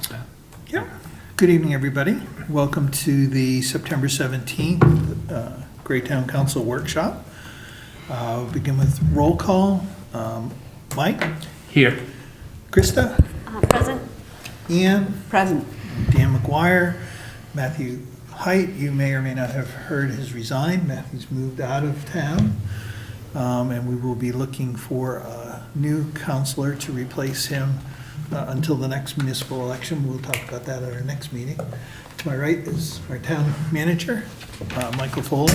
about that. Yep. Good evening, everybody. Welcome to the September 17th Greytown Council Workshop. We'll begin with roll call. Mike? Here. Krista? Present. Ian? Present. Dan McGuire? Matthew Height, you may or may not have heard, has resigned. Matthew's moved out of town. And we will be looking for a new counselor to replace him until the next municipal election. We'll talk about that at our next meeting. To my right is our town manager, Michael Foley.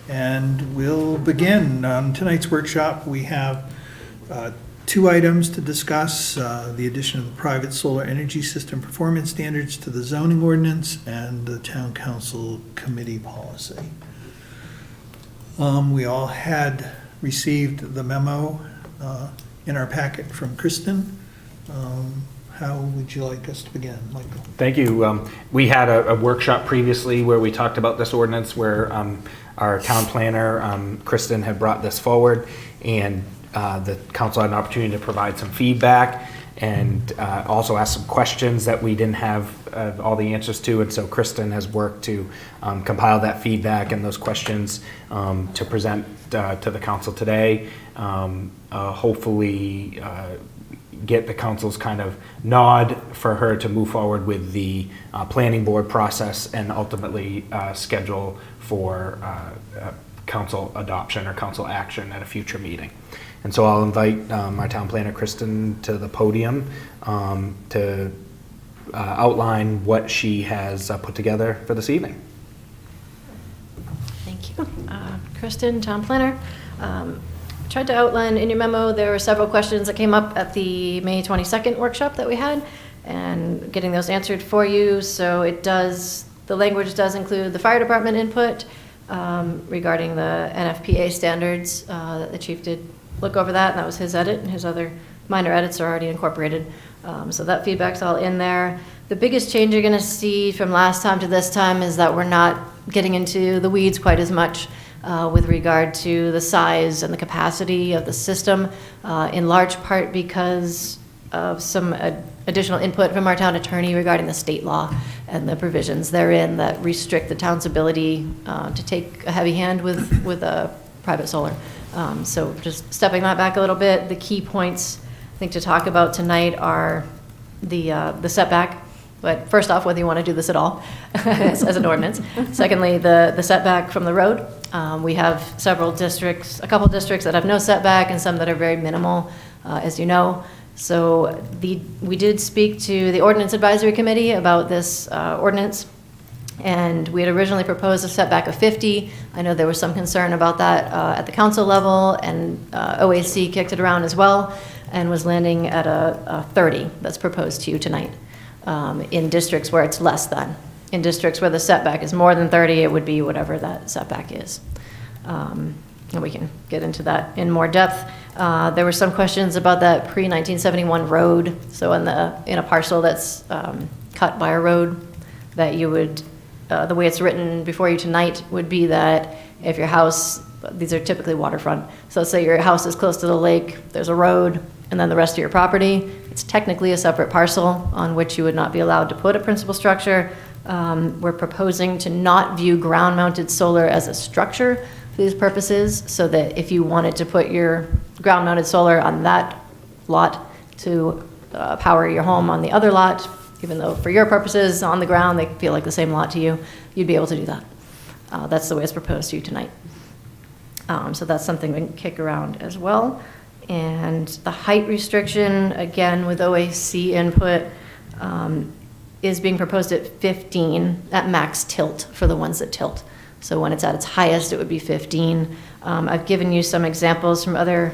And we'll begin. On tonight's workshop, we have two items to discuss, the addition of the private solar energy system performance standards to the zoning ordinance and the town council committee policy. We all had received the memo in our packet from Kristen. How would you like us to begin, Michael? Thank you. We had a workshop previously where we talked about this ordinance where our town planner, Kristen, had brought this forward, and the council had an opportunity to provide some feedback and also ask some questions that we didn't have all the answers to. And so Kristen has worked to compile that feedback and those questions to present to the council today. Hopefully get the council's kind of nod for her to move forward with the planning board process and ultimately schedule for council adoption or council action at a future meeting. And so I'll invite our town planner, Kristen, to the podium to outline what she has put together for this evening. Thank you. Kristen, town planner. Tried to outline in your memo, there were several questions that came up at the May 22nd workshop that we had, and getting those answered for you. So the language does include the fire department input regarding the NFPA standards. The chief did look over that, and that was his edit, and his other minor edits are already incorporated. So that feedback's all in there. The biggest change you're going to see from last time to this time is that we're not getting into the weeds quite as much with regard to the size and the capacity of the system, in large part because of some additional input from our town attorney regarding the state law and the provisions therein that restrict the town's ability to take a heavy hand with private solar. So just stepping that back a little bit, the key points I think to talk about tonight are the setback. But first off, whether you want to do this at all as an ordinance. Secondly, the setback from the road. We have several districts, a couple districts that have no setback and some that are very minimal, as you know. So we did speak to the Ordinance Advisory Committee about this ordinance, and we had originally proposed a setback of 50. I know there was some concern about that at the council level, and OAC kicked it around as well and was landing at a 30 that's proposed to you tonight. In districts where it's less than. In districts where the setback is more than 30, it would be whatever that setback is. And we can get into that in more depth. There were some questions about that pre-1971 road. So in a parcel that's cut by a road, that you would, the way it's written before you tonight would be that if your house, these are typically waterfront, so say your house is close to the lake, there's a road, and then the rest of your property, it's technically a separate parcel on which you would not be allowed to put a principal structure. We're proposing to not view ground-mounted solar as a structure for these purposes, so that if you wanted to put your ground-mounted solar on that lot to power your home on the other lot, even though for your purposes on the ground they feel like the same lot to you, you'd be able to do that. That's the way it's proposed to you tonight. So that's something we can kick around as well. And the height restriction, again, with OAC input, is being proposed at 15 at max tilt for the ones that tilt. So when it's at its highest, it would be 15. I've given you some examples from other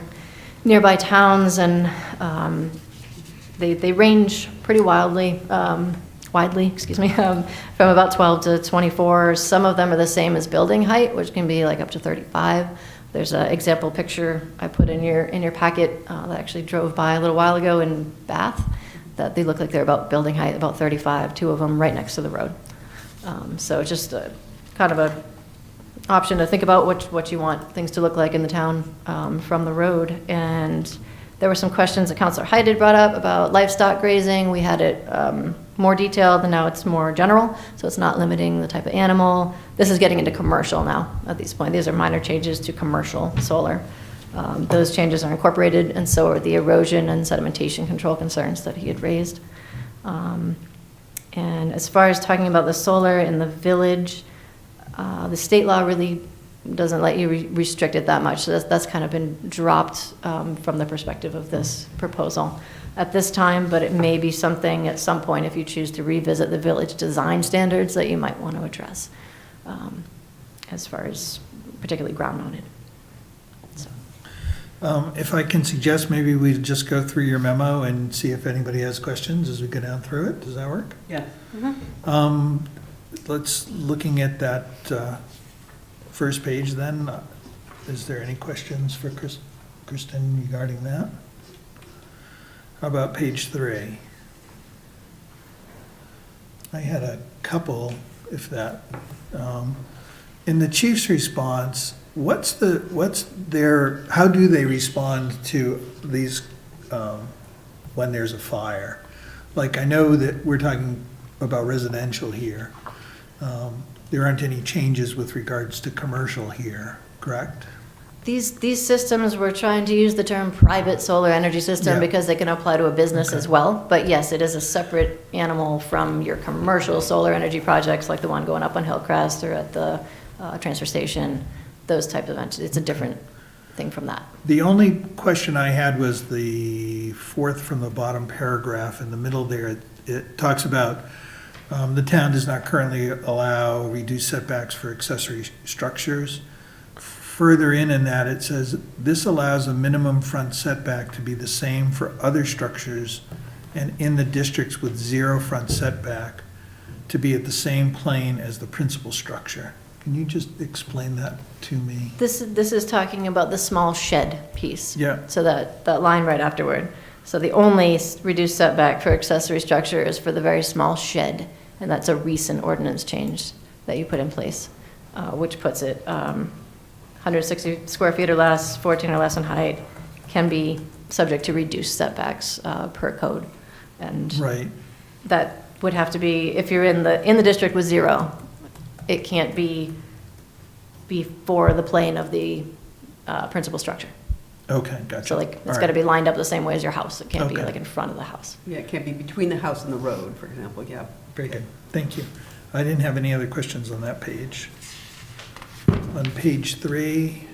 nearby towns, and they range pretty widely, from about 12 to 24. Some of them are the same as building height, which can be like up to 35. There's an example picture I put in your packet that actually drove by a little while ago in Bath, that they look like they're about building height, about 35, two of them right next to the road. So just kind of a option to think about what you want things to look like in the town from the road. And There were some questions that Councilor Hyde had brought up about livestock grazing. We had it more detailed, and now it's more general, so it's not limiting the type of animal. This is getting into commercial now at this point. These are minor changes to commercial solar. Those changes are incorporated, and so are the erosion and sedimentation control concerns that he had raised. And as far as talking about the solar in the village, the state law really doesn't let you restrict it that much. So that's kind of been dropped from the perspective of this proposal at this time, but it may be something at some point if you choose to revisit the village design standards that you might want to address as far as particularly ground mounted. So. If I can suggest, maybe we just go through your memo and see if anybody has questions as we go down through it. Does that work? Yeah. Looking at that first page then, is there any questions for Kristen regarding that? How about page 3? I had a couple, if that. In the chief's response, how do they respond to these when there's a fire? Like, I know that we're talking about residential here. There aren't any changes with regards to commercial here, correct? These systems, we're trying to use the term private solar energy system Yeah. because they can apply to a business Okay. as well. But yes, it is a separate animal from your commercial solar energy projects like the one going up on Hillcrest or at the transfer station, those types of entities. It's a different thing from that. The only question I had was the fourth from the bottom paragraph in the middle there. It talks about the town does not currently allow reduced setbacks for accessory structures. Further in that, it says, this allows a minimum front setback to be the same for other structures and in the districts with 0 front setback to be at the same plane as the principal structure. Can you just explain that to me? This is talking about the small shed piece. Yeah. So that line right afterward. So the only reduced setback for accessory structure is for the very small shed, and that's a recent ordinance change that you put in place, which puts it 160 square feet or less, 14 or less in height, can be subject to reduced setbacks per code. And Right. that would have to be, if you're in the district with 0, it can't be before the plane of the principal structure. Okay, gotcha. So like, All it's right. got to be lined up the same way as your house. It can't be Okay. like in front of the house. Yeah, it can't be between the house and the road, for example, yeah. Very good, thank you. I didn't have any other questions on that page. On page 3,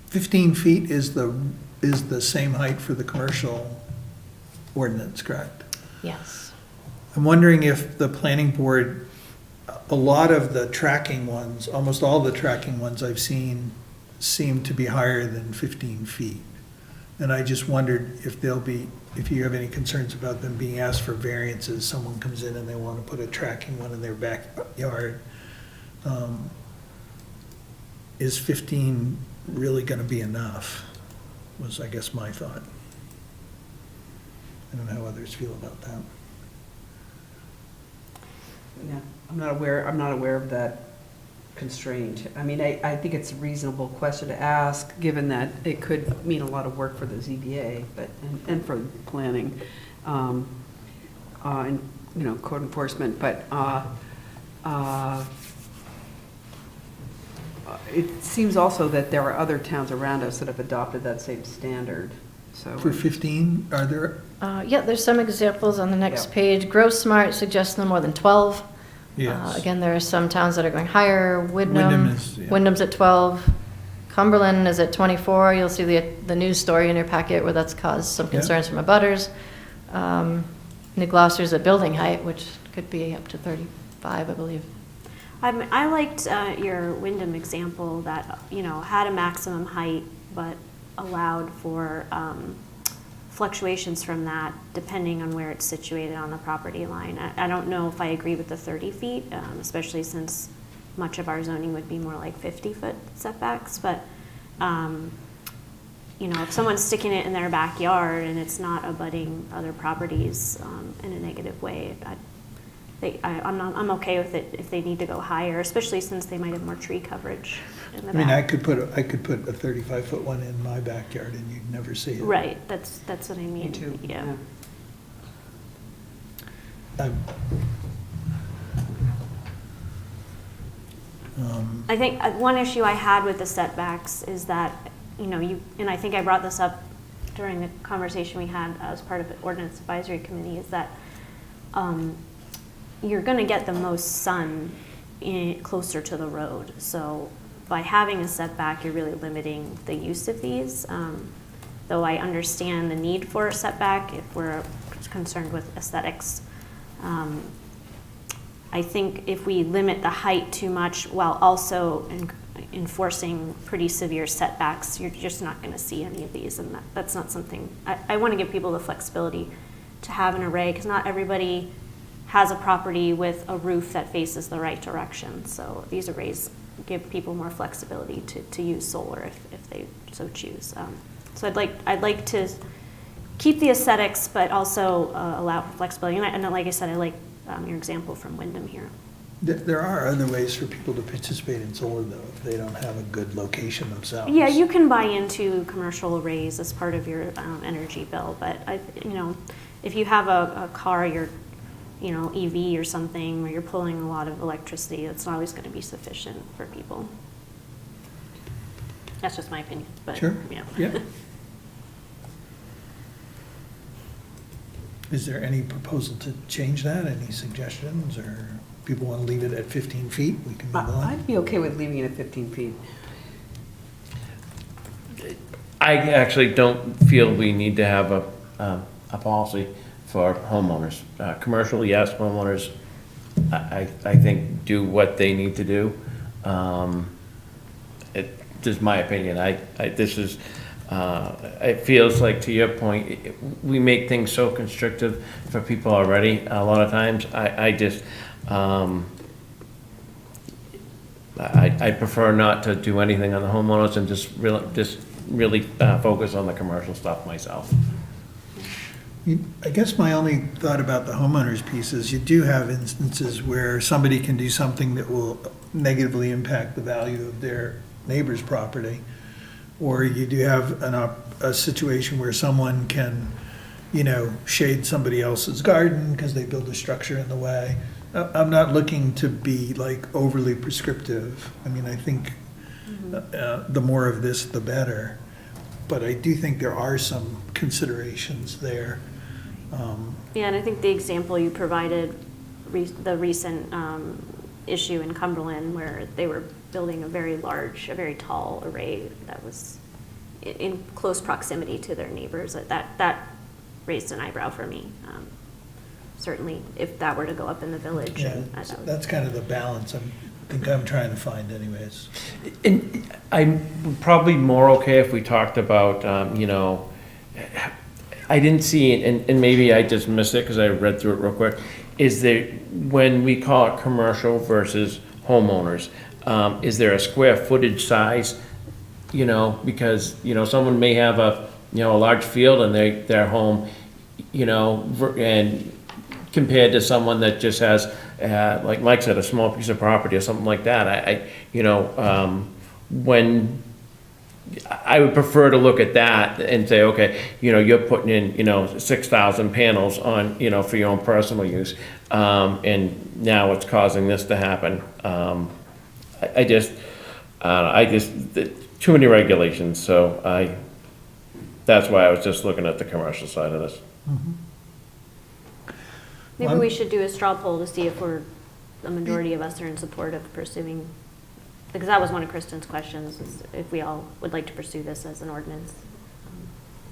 15 feet is the same height for the commercial ordinance, correct? Yes. I'm wondering if the planning board, a lot of the tracking ones, almost all the tracking ones I've seen seem to be higher than 15 feet. And I just wondered if if you have any concerns about them being asked for variances, someone comes in and they want to put a tracking one in their backyard. Is 15 really going to be enough, was, I guess, my thought. I don't know how others feel about that. Yeah, I'm not aware of that constraint. I mean, I think it's a reasonable question to ask, given that it could mean a lot of work for the ZBA, but, and for planning, and, code enforcement, but, it seems also that there are other towns around us that have adopted that same standard, so. For 15, are there, Yeah, there's some examples on the next Yeah. page. Gross Smart suggests no more than 12. yes. Again, there are some towns that are going higher. Wyndham is, yeah. Wyndham's at 12. Cumberland is at 24. You'll see the news story in your packet where that's caused some Yeah. concerns from abutters. New Gloucester's at building height, which could be up to 35, I believe. I liked your Wyndham example that, had a maximum height, but allowed for fluctuations from that depending on where it's situated on the property line. I don't know if I agree with the 30 feet, especially since much of our zoning would be more like 50-foot setbacks, but if someone's sticking it in their backyard and it's not abutting other properties in a negative way, I'm okay with it if they need to go higher, especially since they might have more tree coverage in the I mean, I back. could put a 35-foot one in my backyard and you'd never see it. Right, that's what I mean. Me too, Yeah. I'm- I think one issue I had with the setbacks is that, and I think I brought this up during the conversation we had as part of the ordinance advisory committee, is that you're going to get the most sun closer to the road. So by having a setback, you're really limiting the use of these. Though I understand the need for a setback if we're concerned with aesthetics. I think if we limit the height too much while also enforcing pretty severe setbacks, you're just not going to see any of these, and that's not something, I want to give people the flexibility to have an array, because not everybody has a property with a roof that faces the right direction, so these arrays give people more flexibility to use solar if they so choose. So I'd like to keep the aesthetics, but also allow for flexibility, and like I said, I like your example from Wyndham here. There are other ways for people to participate in solar, though, if they don't have a good location themselves. Yeah, you can buy into commercial arrays as part of your energy bill, but if you have a car, your EV or something, where you're pulling a lot of electricity, it's not always going to be sufficient for people. That's just my opinion, but Sure, yeah. yeah. Is there any proposal to change that? Any suggestions, or people want to leave it at 15 feet? We can move on. I'd be okay with leaving it at 15 feet. I actually don't feel we need to have a policy for homeowners. Commercial, yes, homeowners, I think do what they need to do. Just my opinion. It feels like, to your point, we make things so constrictive for people already a lot of times. I prefer not to do anything on the homeowners and just really focus on the commercial stuff myself. I guess my only thought about the homeowners piece is you do have instances where somebody can do something that will negatively impact the value of their neighbor's property. Or you do have a situation where someone can, shade somebody else's garden because they build a structure in the way. I'm not looking to be like overly prescriptive. I mean, I think the more of this, the better. But I do think there are some considerations there. Yeah, and I think the example you provided, the recent issue in Cumberland where they were building a very tall array that was in close proximity to their neighbors, that raised an eyebrow for me. Certainly, if that were to go up in the village. Yeah, and that would- that's kind of the balance I think I'm trying to find anyways. And I'm probably more okay if we talked about, I didn't see, and maybe I just missed it because I read through it real quick, is there, when we call it commercial versus homeowners, is there a square footage size? Because, someone may have a large field and their home, and compared to someone that just has, like Mike said, a small piece of property or something like that. When I would prefer to look at that and say, okay, you're putting in, 6,000 panels on, for your own personal use. And now it's causing this to happen. Too many regulations, so that's why I was just looking at the commercial side of this. Maybe we should do a straw poll to see if the majority of us are in support of pursuing, because that was one of Kristen's questions, is if we all would like to pursue this as an ordinance.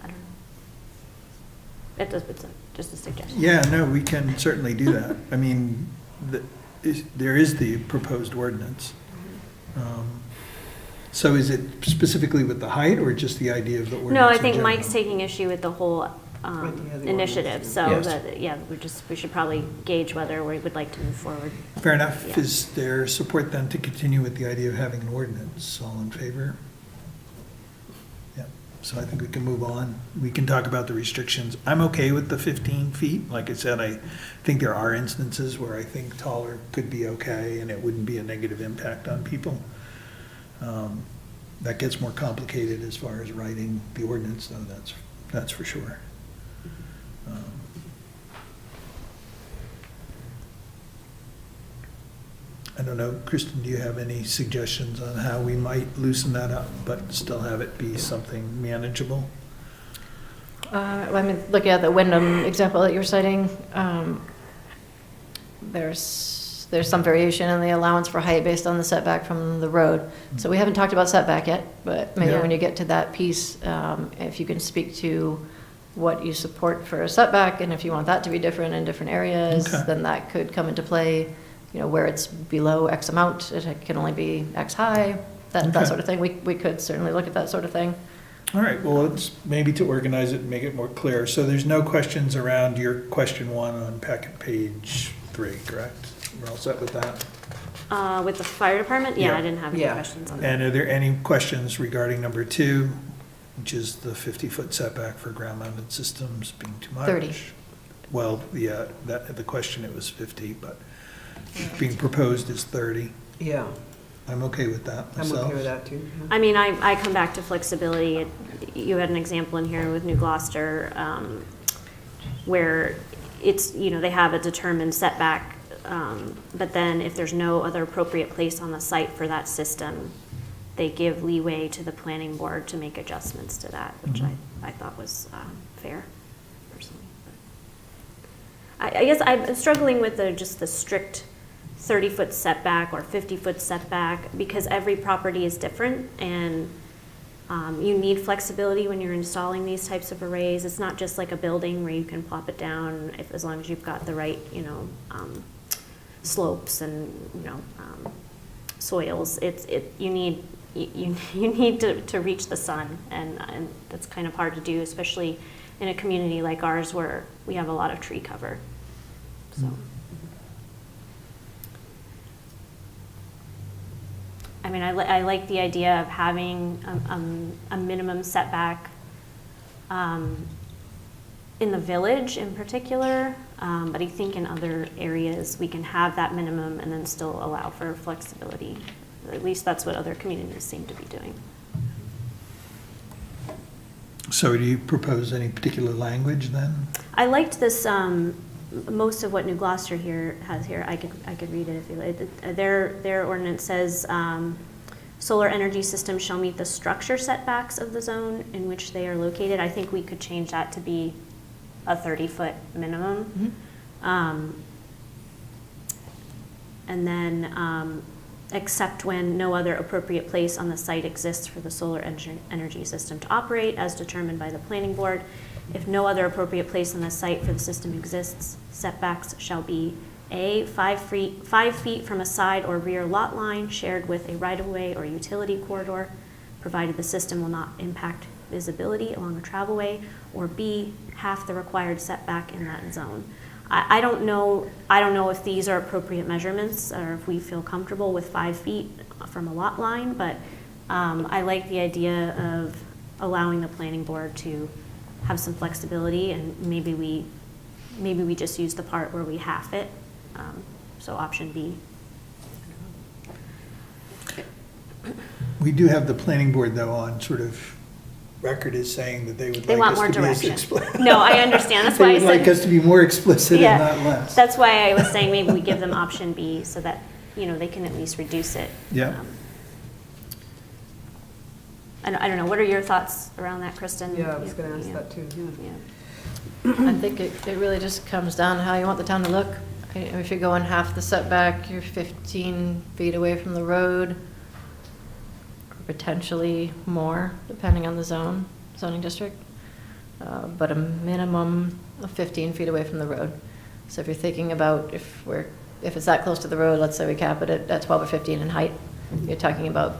I don't know. It's just a suggestion. Yeah, no, we can certainly do that. I mean, there is the proposed ordinance. So is it specifically with the height or just the idea of the ordinance? No, I in think general? Mike's taking issue with the whole With the other initiative, ordinance, so Yes. that, yeah, we should probably gauge whether we would like to move forward. Fair enough. Yeah. Is there support then to continue with the idea of having an ordinance? All in favor? Yeah. So I think we can move on. We can talk about the restrictions. I'm okay with the 15 feet. Like I said, I think there are instances where I think taller could be okay and it wouldn't be a negative impact on people. That gets more complicated as far as writing the ordinance, though, that's for sure. I don't know, Kristen, do you have any suggestions on how we might loosen that up, but still have it be something manageable? I mean, looking at the Wyndham example that you were citing, there's some variation in the allowance for height based on the setback from the road. So we haven't talked about setback yet, but maybe Yeah. when you get to that piece, if you can speak to what you support for a setback, and if you want that to be different in different areas, Okay. then that could come into play. You know, where it's below X amount, it can only be X high, that Okay. sort of thing. We could certainly look at that sort of thing. All right, well, it's maybe to organize it and make it more clear. So there's no questions around your question 1 on packet page 3, correct? We're all set with that? With the fire department, yeah, Yeah. I didn't have any Yeah. questions on that. And are there any questions regarding number 2, which is the 50-foot setback for ground-mounted systems being too much? 30. Well, yeah, the question, it was 50, but being proposed is 30. Yeah, I'm okay with that I'm myself. okay with that too. yeah. I mean, I come back to flexibility. You had an example in here with New Gloucester, where it's, you know, they have a determined setback, but then if there's no other appropriate place on the site for that system, they give leeway to the planning board to make adjustments to that, which I thought was fair, personally. I guess I'm struggling with just the strict 30-foot setback or 50-foot setback, because every property is different, and you need flexibility when you're installing these types of arrays. It's not just like a building where you can plop it down as long as you've got the right, slopes and, soils. You need to reach the sun, and that's kind of hard to do, especially in a community like ours where we have a lot of tree cover. So. I mean, I like the idea of having a minimum setback in the village in particular, but I think in other areas we can have that minimum and then still allow for flexibility. At least that's what other communities seem to be doing. So do you propose any particular language then? I liked this, most of what New Gloucester has here. I could read it if you like. Their ordinance says, solar energy systems shall meet the structure setbacks of the zone in which they are located. I think we could change that to be a 30-foot minimum. And then, except when no other appropriate place on the site exists for the solar energy system to operate as determined by the planning board. If no other appropriate place on the site for the system exists, setbacks shall be A, 5 feet from a side or rear lot line shared with a right-of-way or utility corridor, provided the system will not impact visibility along a travelway, or B, half the required setback in that zone. I don't know if these are appropriate measurements or if we feel comfortable with 5 feet from a lot line, but I like the idea of allowing the planning board to have some flexibility, and maybe we just use the part where we half it. So option B. We do have the planning board, though, on sort of record as saying that they would They like want us more to be as direction. explicit. No, I understand. That's They why I would like said, us to be more explicit Yeah. and not less. that's why I was saying maybe we give them option B so that, they can at least reduce it. Yeah. I don't know, what are your thoughts around that, Kristen? Yeah, I was gonna ask Yeah. that too, yeah. Yeah. I think it really just comes down to how you want the town to look. If you're going half the setback, you're 15 feet away from the road, or potentially more, depending on the zoning district. But a minimum of 15 feet away from the road. So if you're thinking about if it's that close to the road, let's say we cap it at 12 or 15 in height, you're talking about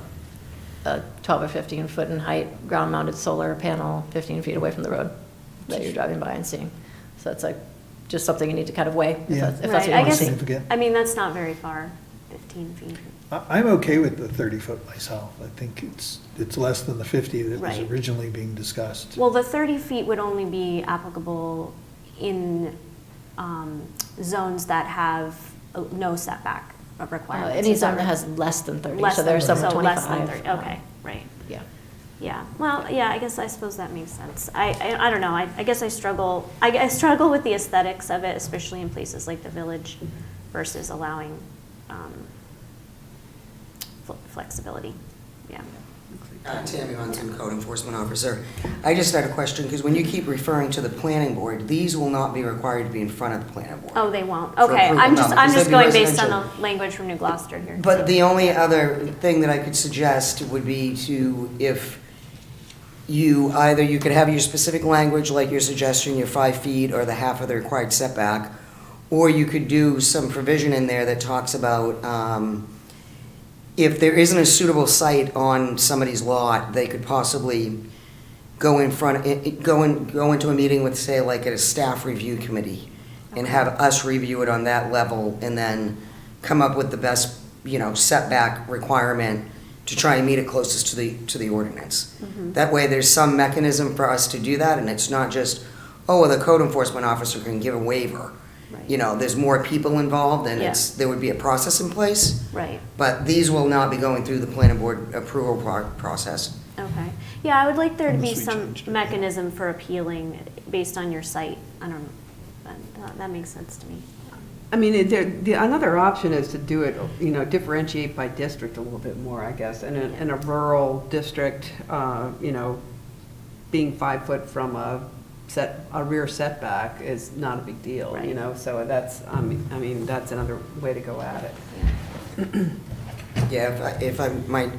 a 12 or 15 foot in height, ground-mounted solar panel 15 feet away from the road that you're driving by and seeing. So that's like just something you need to kind of weigh, if Yeah. that's what Right, you I want to guess, see. Significant. I mean, that's not very far, 15 feet. I'm okay with the 30-foot myself. I think it's less than the 50 that was Right. originally being discussed. Well, the 30 feet would only be applicable in zones that have no setback requirements. Any Is that zone that right? has less than 30, Less so than- there's some with so 25. less than 30, okay, right. Yeah. Yeah, well, yeah, I suppose that makes sense. I don't know, I guess I struggle with the aesthetics of it, especially in places like the Village versus allowing flexibility, yeah. Tammy Munson, Code Enforcement Officer. I just had a question, because when you keep referring to the planning board, these will not be required to be in front of the planning board. Oh, they won't, For okay, approval, I'm no, just because they'd be going based on residential. the language from New Gloucester here. But the only other thing that I could suggest would be to, if either you could have your specific language, like your suggestion, your 5 feet or the half of the required setback, or you could do some provision in there that talks about, if there isn't a suitable site on somebody's lot, they could possibly go into a meeting with, say, like a staff review committee, and have us review it on that level, and then come up with the best, setback requirement to try and meet it closest to the ordinance. That way, there's some mechanism for us to do that, and it's not just, oh, well, the code enforcement officer can give a waiver. Right. There's more people involved, and Yeah. there would be a process in place. Right, But these will not be going through the planning board approval process. okay. Yeah, I would like there to be Unless we some changed it, yeah. mechanism for appealing based on your site. I don't know, that makes sense to me. I mean, another option is to do it, differentiate by district a little bit more, I guess. In a rural district, being 5 foot from a rear setback is not a big deal, Right. So that's, that's another way to go at it. Yeah, if I might,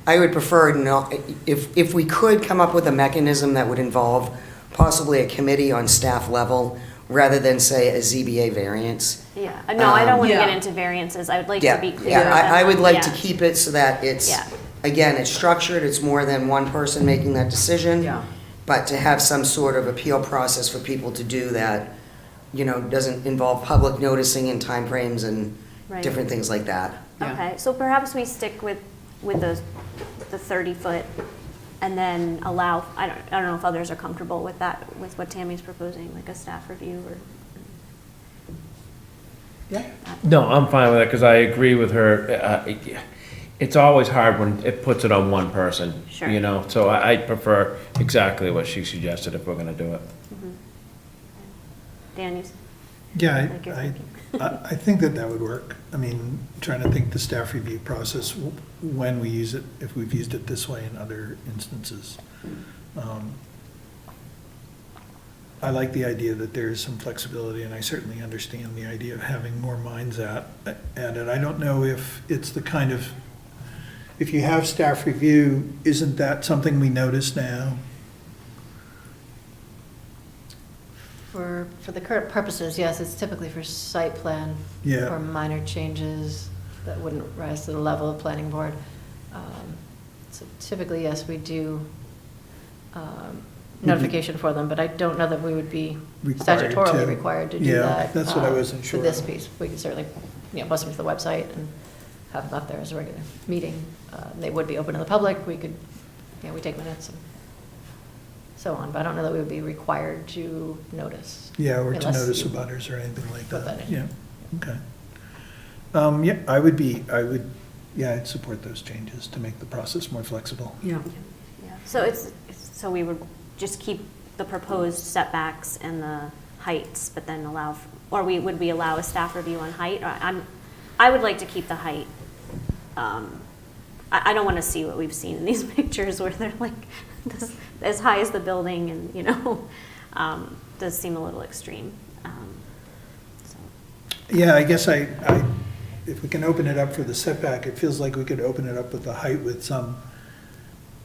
I would prefer not, if we could come up with a mechanism that would involve possibly a committee on staff level, rather than, say, a ZBA variance. Yeah, no, I don't want to Yeah. get into variances. I would like to Yeah, be clear. yeah, I would like to Yeah. keep it so that it's, Yeah. again, it's structured, it's more than one person making that decision. Yeah. But to have some sort of appeal process for people to do that, doesn't involve public noticing and timeframes and Right. different things like that. Yeah. Okay, so perhaps we stick with the 30-foot and then allow, I don't know if others are comfortable with that, with what Tammy's proposing, like a staff review or. Yeah. No, I'm fine with it, because I agree with her. It's always hard when it puts it on one person. Sure. So I prefer exactly what she suggested if we're gonna do it. Dan, you, Yeah, like you're I thinking. I think that would work. I mean, trying to think the staff review process, when we use it, if we've used it this way in other instances. I like the idea that there is some flexibility, and I certainly understand the idea of having more minds at it. I don't know if it's the kind of, if you have staff review, isn't that something we notice now? For the current purposes, yes, it's typically for site plan. Yeah. For minor changes that wouldn't rise to the level of planning board. So typically, yes, we do notification for them, but I don't know that we would be Required statutorily to. required to do Yeah, that. that's what I wasn't For sure this of. piece, we could certainly, post them to the website and have them up there as a regular meeting. They would be open to the public, we could, we take minutes and so on, but I don't know that we would be required to notice. Yeah, or to Unless notice you abutters or anything like put that. that in. Yeah, okay. Yeah, I'd support those changes to make the process more flexible. Yeah. Yeah, so we would just keep the proposed setbacks and the heights, but then allow, would we allow a staff review on height? I would like to keep the height. I don't want to see what we've seen in these pictures where they're like as high as the building and, does seem a little extreme. So, Yeah, I guess if we can open it up for the setback, it feels like we could open it up with the height with some,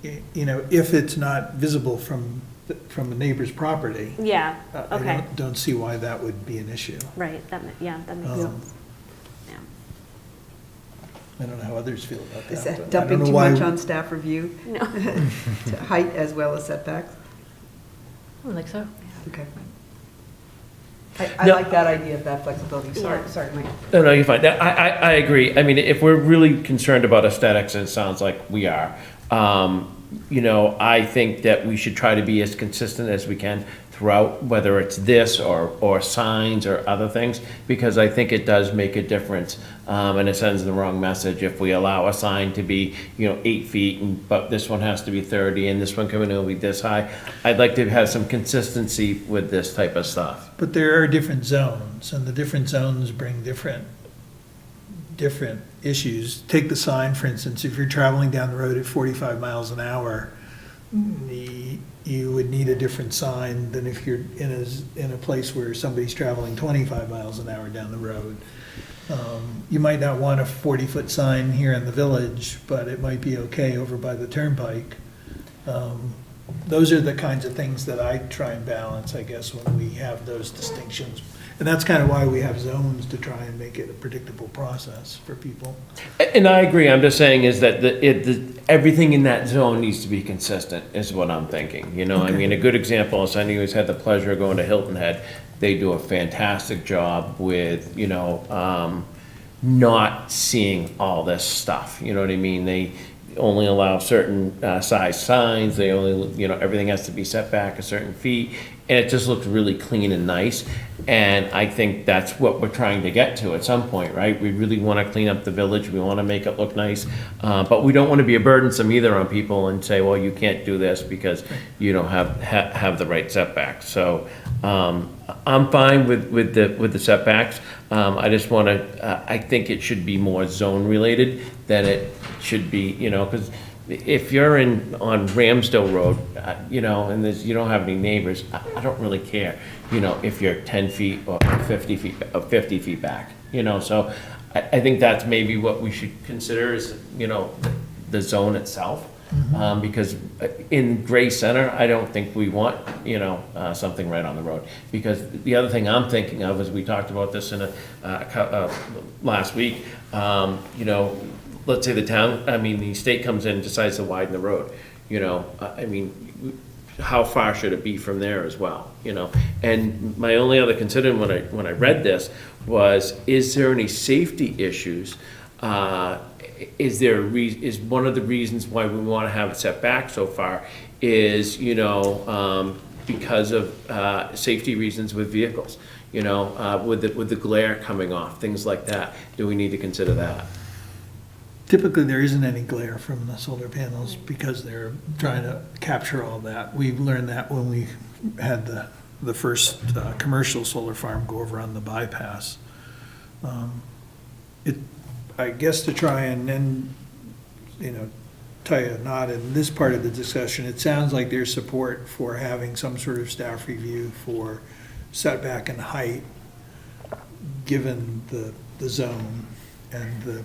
if it's not visible from the neighbor's property. Yeah, I okay, don't see why that would be an issue. right, that makes Um, sense. Yeah. I don't know how others feel about that. Is but I that don't dumping know too why- much on staff review, No, to height as well as setbacks? I don't think so. Okay. I No. like that idea of that flexibility. Sorry, Yeah. sorry, Mike. No, you're fine. I agree. I mean, if we're really concerned about aesthetics, and it sounds like we are, you know, I think that we should try to be as consistent as we can throughout, whether it's this or signs or other things, because I think it does make a difference. And it sends the wrong message if we allow a sign to be, you know, 8 feet, but this one has to be 30, and this one coming in will be this high. I'd like to have some consistency with this type of stuff. But there are different zones, and the different zones bring different issues. Take the sign, for instance, if you're traveling down the road at 45 miles an hour, you would need a different sign than if you're in a place where somebody's traveling 25 miles an hour down the road. You might not want a 40-foot sign here in the village, but it might be okay over by the turnpike. Those are the kinds of things that I try and balance, I guess, when we have those distinctions. And that's kind of why we have zones, to try and make it a predictable process for people. And I agree, I'm just saying is that everything in that zone needs to be consistent, is what I'm thinking, you know? I mean, a good example is, anyone who's had the pleasure of going to Hilton Head, they do a fantastic job with, you know, not seeing all this stuff, you know what I mean? They only allow certain size signs, they only, you know, everything has to be set back a certain feet, and it just looks really clean and nice. And I think that's what we're trying to get to at some point, right? We really want to clean up the village, we want to make it look nice, but we don't want to be a burdensome either on people and say, well, you can't do this because you don't have the right setbacks. So I'm fine with the setbacks. I just want to, I think it should be more zone related than it should be, you know, because if you're on Ramsdale Road, you know, and you don't have any neighbors, I don't really care, you know, if you're 10 feet or 50 feet back, you know, so I think that's maybe what we should consider is, you know, the zone itself. Because in Gray Center, I don't think we want, you know, something right on the road. Because the other thing I'm thinking of is, we talked about this in last week, you know, let's say the state comes in and decides to widen the road, you know, I mean, how far should it be from there as well, you know? And my only other consideration when I read this was, is there any safety issues? Is one of the reasons why we want to have it set back so far is, you know, because of safety reasons with vehicles, you know, with the glare coming off, things like that. Do we need to consider that? Typically, there isn't any glare from the solar panels because they're trying to capture all that. We learned that when we had the first commercial solar farm go over on the bypass. I guess to try and then, you know, tie a knot in this part of the discussion, it sounds like there's support for having some sort of staff review for setback and height, given the zone and the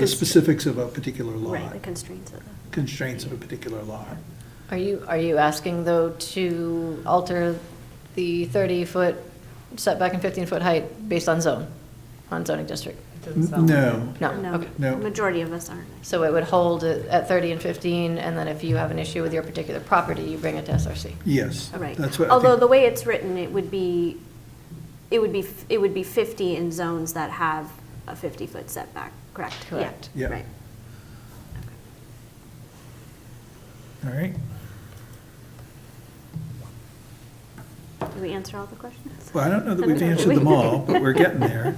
specifics of a particular lot. Right, the constraints of Constraints of a particular lot. Are you asking, though, to alter the 30-foot setback and 15-foot height based on zone, on zoning district? It doesn't sound like it. No, No, No, okay. No. the majority of us aren't. So it would hold it at 30 and 15, and then if you have an issue with your particular property, you bring it to SRC? yes. Right. That's what I Although think. the way it's written, it would be 50 in zones that have a 50-foot setback, correct? Yeah, Correct. Yeah. Right. All right. Did we answer all the questions? Well, I don't know that we've answered them all, but we're getting there.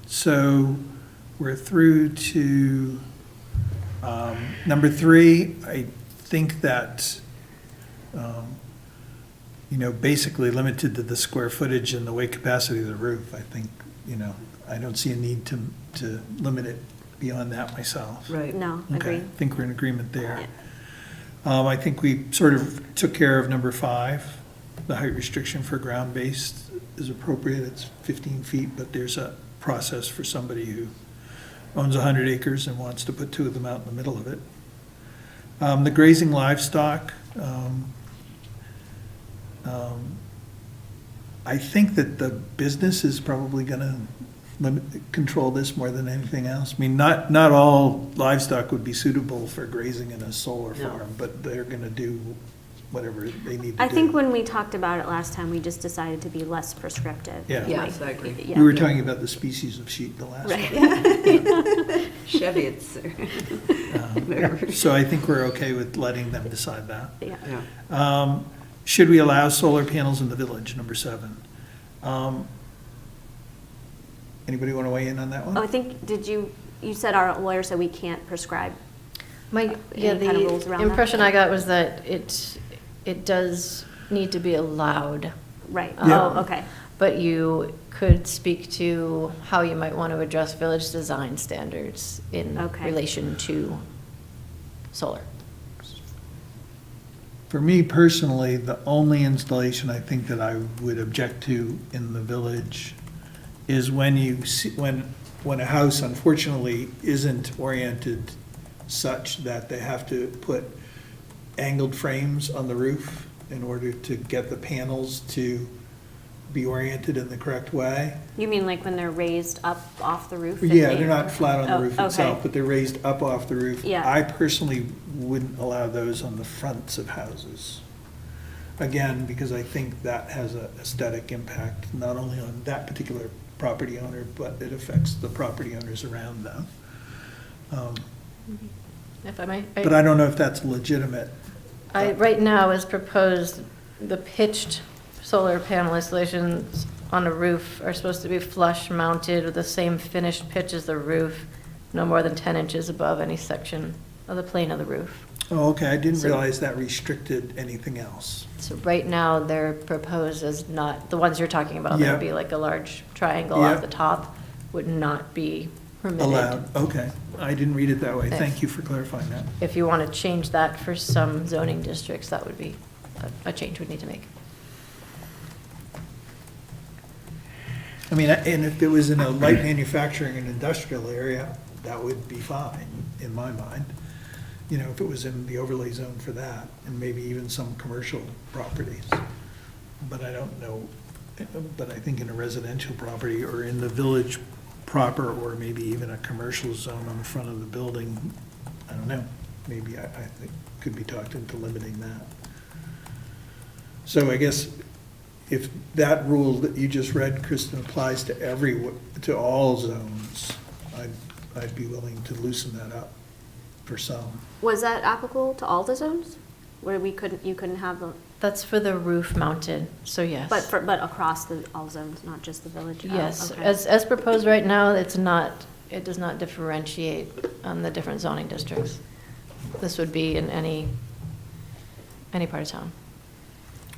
So we're through to number 3. I think that, you know, basically limited to the square footage and the weight capacity of the roof. I think, you know, I don't see a need to limit it beyond that myself. Right. No, Okay, agree. I think we're in agreement there. Yeah. I think we sort of took care of number 5. The height restriction for ground-based is appropriate. It's 15 feet, but there's a process for somebody who owns 100 acres and wants to put 2 of them out in the middle of it. The grazing livestock, I think that the business is probably going to control this more than anything else. I mean, not all livestock would be suitable for grazing in a solar No. farm, but they're going to do whatever they need to do. I think when we talked about it last time, we just decided to be less prescriptive. Yeah. Yes, I agree. Yeah. We were talking about the species of sheep the last Right. one. Cheviots. Yeah. So I think we're okay with letting them decide that. Yeah. Yeah. Should we allow solar panels in the village, number 7? Anybody want to weigh in on that one? Oh, I think, you said our lawyer said we can't prescribe. My, yeah, Any kind of rules the around that? impression I got was that it does need to be allowed, Right, Yeah. oh, okay. but you could speak to how you might want to address village design standards in Okay. relation to solar. For me personally, the only installation I think that I would object to in the village is when you see, when a house unfortunately isn't oriented such that they have to put angled frames on the roof in order to get the panels to be oriented in the correct way. You mean like when they're raised up off the roof? and Yeah, they- they're not flat on the Oh, roof okay. itself, but they're raised up off the roof. Yeah. I personally wouldn't allow those on the fronts of houses. Again, because I think that has an aesthetic impact, not only on that particular property owner, but it affects the property owners around them. If I may. But I don't know if that's legitimate. Right now is proposed, the pitched solar panel installations on a roof are supposed to be flush mounted with the same finished pitch as the roof, no more than 10 inches above any section of the plane of the roof. Oh, okay, I didn't So- realize that restricted anything else. So right now, they're proposed as not, the ones you're talking about, Yeah. that would be like a large triangle Yeah. off the top, would not be permitted. Allowed, okay. I didn't read it that way. Thank you for clarifying that. If you want to change that for some zoning districts, that would be a change we'd need to make. I mean, and if it was in a light manufacturing and industrial area, that would be fine, in my mind. You know, if it was in the overlay zone for that, and maybe even some commercial properties. But I don't know, but I think in a residential property or in the village proper, or maybe even a commercial zone on the front of the building, I don't know, maybe I think could be talked into limiting that. So I guess if that rule that you just read, Kristen, applies to all zones, I'd be willing to loosen that up for some. Was that applicable to all the zones? Where you couldn't have the, That's for the roof mounted, so yes. but across all zones, not just the village? Oh, Yes, okay. as proposed right now, it does not differentiate the different zoning districts. This would be in any part of town.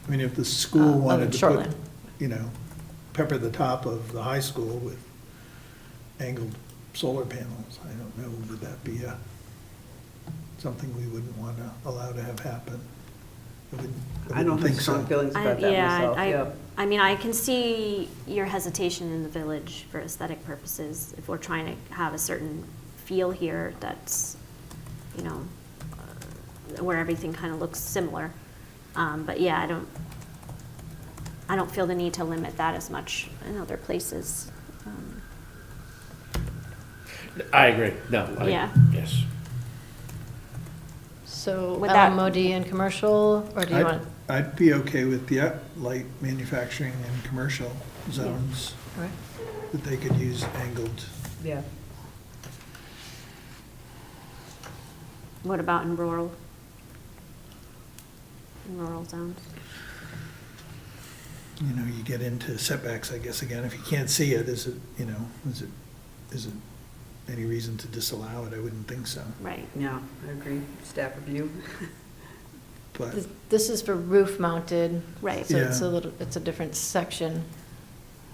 I mean, if the school Of wanted to put, shoreline. you know, pepper the top of the high school with angled solar panels, I don't know, would that be something we wouldn't want to allow to have happen? I don't have strong so. feelings about that myself, yeah. I mean, I can see your hesitation in the village for aesthetic purposes, if we're trying to have a certain feel here that's, you know, where everything kind of looks similar. But yeah, I don't feel the need to limit that as much in other places. I agree, no. Yeah. Yes. So Would that- LMOD and commercial, or do you want? I'd be okay with, light manufacturing and commercial zones, Right. that they could use angled. Yeah. What about in rural zones? You know, you get into setbacks, I guess, again, if you can't see it, is it any reason to disallow it? I wouldn't think so, Right. Yeah, I agree. Staff review. but, This is for roof mounted. Right. So it's Yeah. it's a different section.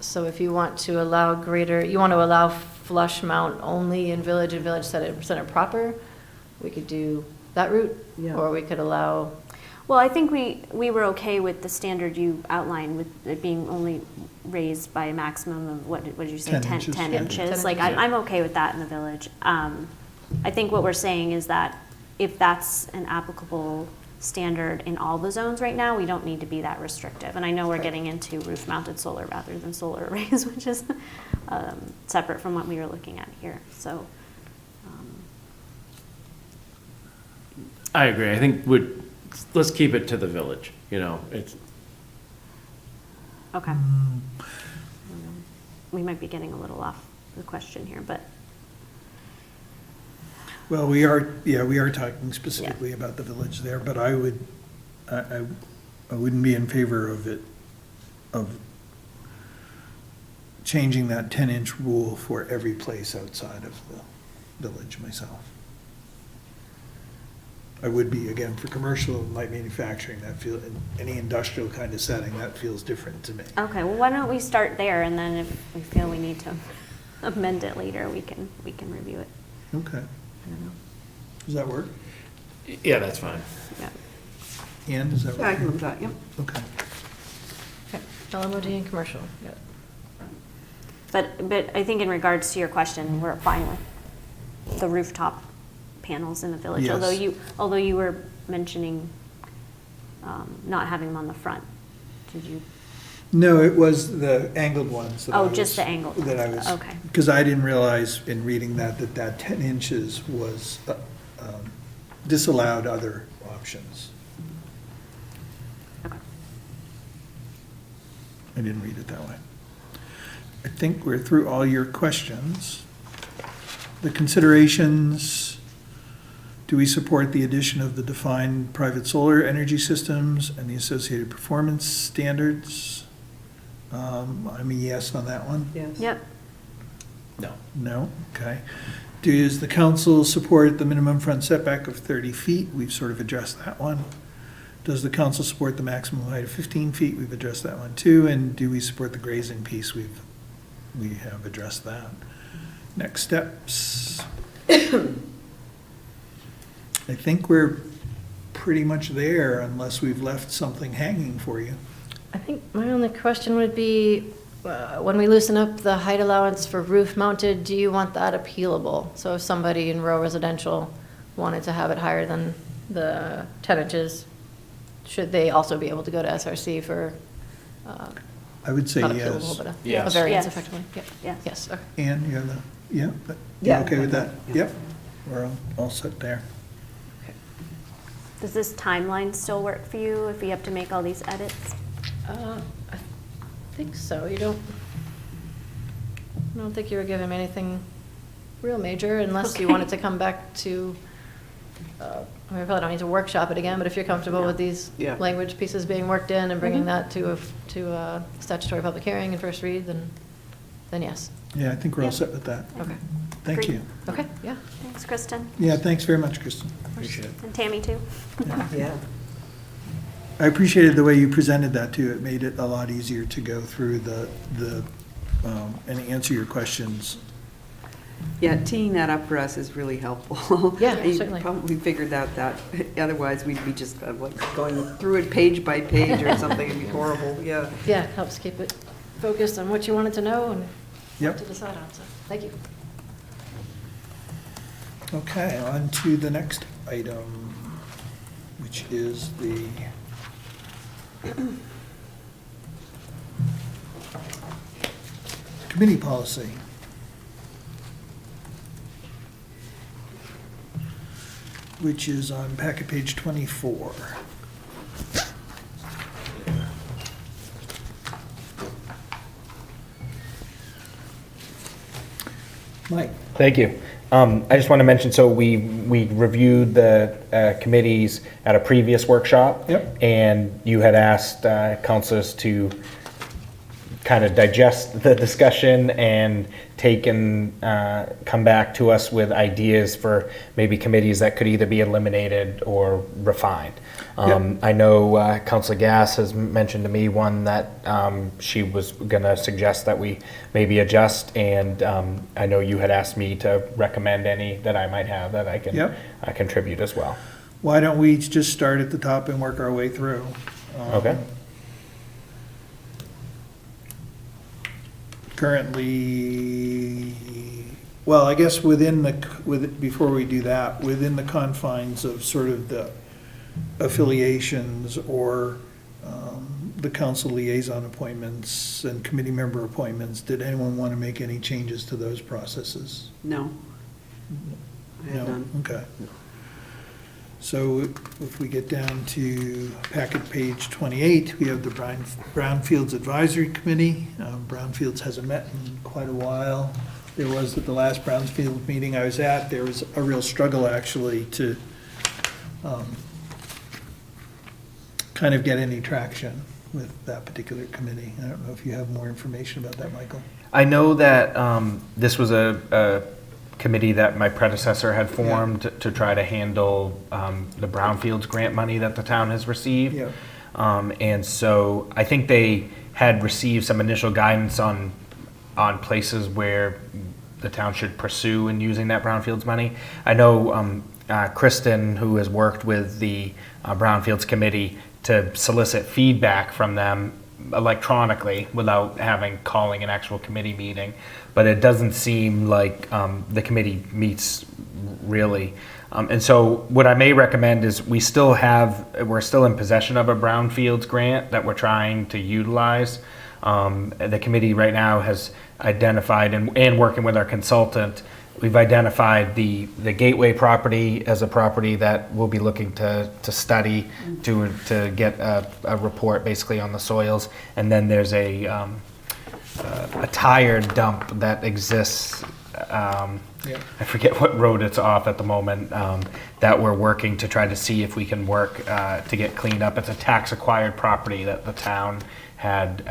So if you want to allow you want to allow flush mount only in village and village center proper, we could do that route. Yeah. Or we could allow, Well, I think we were okay with the standard you outlined, with it being only raised by a maximum of, what did you say? 10 10 inches. 10 Yeah. inches. 10 Like, inches. I'm okay with that in the village. I think what we're saying is that if that's an applicable standard in all the zones right now, we don't need to be that restrictive. And I know we're getting into roof-mounted solar rather than solar arrays, which is separate from what we were looking at here, so. I agree. I think let's keep it to the village, you know, it's, Okay. We might be getting a little off the question here, but, Well, we are talking specifically about the village there, but I wouldn't be in favor of it, of changing that 10-inch rule for every place outside of the village myself. I would be, again, for commercial, light manufacturing, that feel, any industrial kind of setting, that feels different to me. okay, well, why don't we start there, and then if we feel we need to amend it later, we can review it. Okay. Does that work? yeah, that's fine. Yeah. Ann, does that Yeah, I work? can live with that, yep. Okay. Okay. LMOD and commercial, yeah. But I think in regards to your question, we're fine with the rooftop panels in the village, Yes. although you were mentioning not having them on the front. Did you? No, it was the angled ones. that I Oh, just was- the angled That I ones, was. okay. Because I didn't realize in reading that 10 inches was disallowed other options. Okay. I didn't read it that way. I think we're through all your questions. The considerations, do we support the addition of the defined private solar energy systems and the associated performance standards? I'm a yes on that one. Yes. Yep. No. No, okay. Does the council support the minimum front setback of 30 feet? We've sort of addressed that one. Does the council support the maximum height of 15 feet? We've addressed that one too. And do we support the grazing piece? We have addressed that. Next steps. I think we're pretty much there unless we've left something hanging for you. I think my only question would be, when we loosen up the height allowance for roof mounted, do you want that appealable? So if somebody in rural residential wanted to have it higher than the 10 inches, should they also be able to go to SRC for, I would say not yes. appealable, but a Yes. variance Yes. effectively? Yeah. Yes. Yes, okay. Ann, you have the, yeah? You Yeah. okay with that? Yeah. Yep. We're all set there. Does this timeline still work for you if we have to make all these edits? I think so. I don't think you were giving me anything real major unless you Okay. wanted to come back to, I probably don't need to workshop it again, but if you're comfortable No. with these Yeah. language pieces being worked in and bringing Mhm. that to a statutory public hearing and first read, then yes. Yeah, I think we're all Yeah. set with that. Okay. Thank Great. you. Okay, yeah. Thanks, Kristen. Yeah, thanks very much, Kristen. Appreciate it. And Tammy, too. Yeah. I appreciated the way you presented that too. It made it a lot easier to go through and answer your questions. Yeah, teeing that up for us is really helpful. Yeah, You certainly. Probably figured out that, otherwise we'd be just like going through it page by page or something, it'd be horrible, yeah. Yeah, helps keep it focused on what you wanted to know and Yep. what to decide on, so, thank you. Okay, on to the next item, which is the committee policy. Which is on packet page 24. Mike? Thank you. I just want to mention, so we reviewed the committees at a previous workshop. Yep. And you had asked councilors to kind of digest the discussion and come back to us with ideas for maybe committees that could either be eliminated or refined. I know Councilor Gass has mentioned to me one that she was going to suggest that we maybe adjust, and I know you had asked me to recommend any that I might have that I can Yep. contribute as well. Why don't we just start at the top and work our way through? Okay. Currently, well, I guess before we do that, within the confines of sort of the affiliations or the council liaison appointments and committee member appointments, did anyone want to make any changes to those processes? No. I have No? none. Okay. So if we get down to packet page 28, we have the Brownfields Advisory Committee. Brownfields hasn't met in quite a while. There was, at the last Brownfield meeting I was at, there was a real struggle actually to kind of get any traction with that particular committee. I don't know if you have more information about that, Michael. I know that this was a committee that my predecessor had formed to try to handle the Brownfields grant money that the town has received. Yeah. And so I think they had received some initial guidance on places where the town should pursue in using that Brownfields money. I know Kristen, who has worked with the Brownfields committee to solicit feedback from them electronically without calling an actual committee meeting, but it doesn't seem like the committee meets really. And so what I may recommend is we're still in possession of a Brownfields grant that we're trying to utilize. The committee right now has identified, and working with our consultant, we've identified the Gateway property as a property that we'll be looking to study to get a report basically on the soils. And then there's a tire dump that exists. I forget what road it's off at the moment, that we're working to try to see if we can work to get cleaned up. It's a tax acquired property that the town had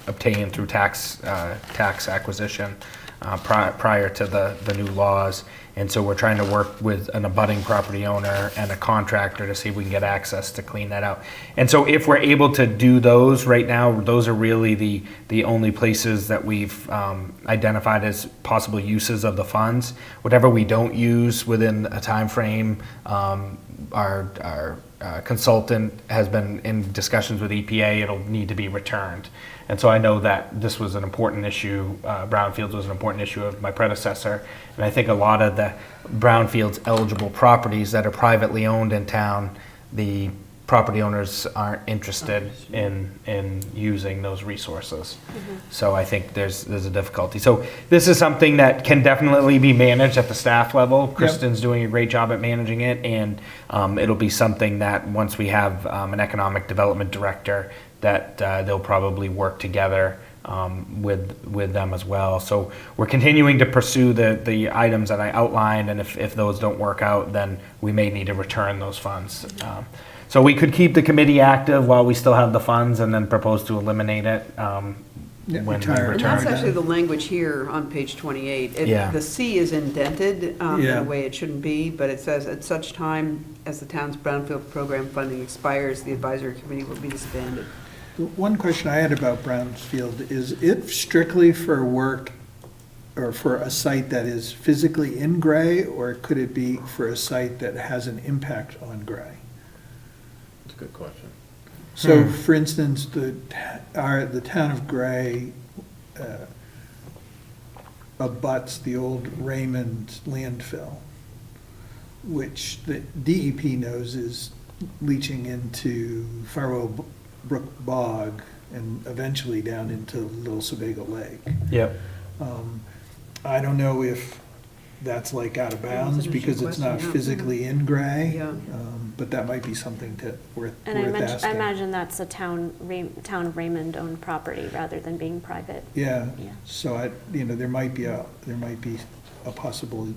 obtained through tax acquisition prior to the new laws. And so we're trying to work with an abutting property owner and a contractor to see if we can get access to clean that out. And so if we're able to do those right now, those are really the only places that we've identified as possible uses of the funds. Whatever we don't use within a time frame, our consultant has been in discussions with EPA, it'll need to be returned. And so I know that this was an important issue, Brownfields was an important issue of my predecessor, and I think a lot of the Brownfields eligible properties that are privately owned in town, the property owners aren't interested in using those resources. So I think there's a difficulty. So this is something that can definitely be managed at the staff level. Kristen's doing a great job at managing it, and it'll be something that once we have an economic development director, that they'll probably work together with them as well. So we're continuing to pursue the items that I outlined, and if those don't work out, then we may need to return those funds. So we could keep the committee active while we still have the funds, and then propose to eliminate it when we retire. And that's return. actually the language here on page 28. Yeah. The C is indented in Yeah. a way it shouldn't be, but it says, at such time as the town's Brownfield program funding expires, the advisory committee will be disbanded. One question I had about Brownfield, is it strictly for work or for a site that is physically in Gray, or could it be for a site that has an impact on Gray? That's a good question. So, for instance, the town of Gray abuts the old Raymond landfill, which the DEP knows is leaching into Farwell Brook Bog and eventually down into Little Sebago Lake. Yep. I don't know if that's like out of bounds an because interesting it's not question, yeah. physically in Gray. Yeah. But that might be something worth And I asking. imagine that's a town of Raymond-owned property rather than being private. Yeah, Yeah. so there might be a possible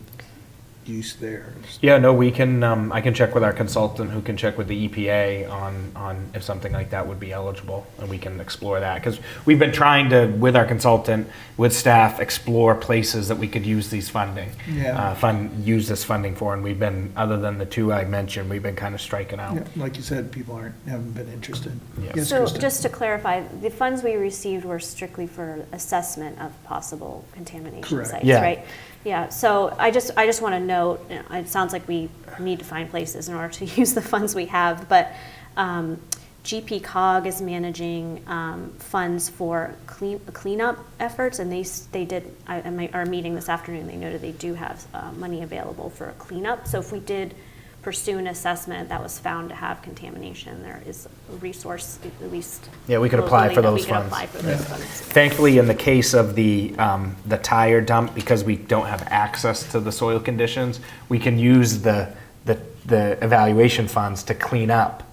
use there. Yeah, no, we can, I can check with our consultant who can check with the EPA on if something like that would be eligible, and we can explore that. Because we've been trying to, with our consultant, with staff, explore places that we could use these funding. Yeah. Use this funding for, and we've been, other than the two I mentioned, we've been kind of striking out. Yeah, like you said, people haven't been interested. Yeah. Yes, So Kristen? just to clarify, the funds we received were strictly for assessment of possible contamination Correct. sites, Yeah. right? Yeah, so I just want to note, it sounds like we need to find places in order to use the funds we have, but GP Cog is managing funds for cleanup efforts, and they did, at our meeting this afternoon, they noted they do have money available for a cleanup. So if we did pursue an assessment that was found to have contamination, there is a resource, at least. Yeah, we could apply locally, for that those we could funds. apply for those funds. Thankfully, in the case of the tire dump, because we don't have access to the soil conditions, we can use the evaluation funds to clean up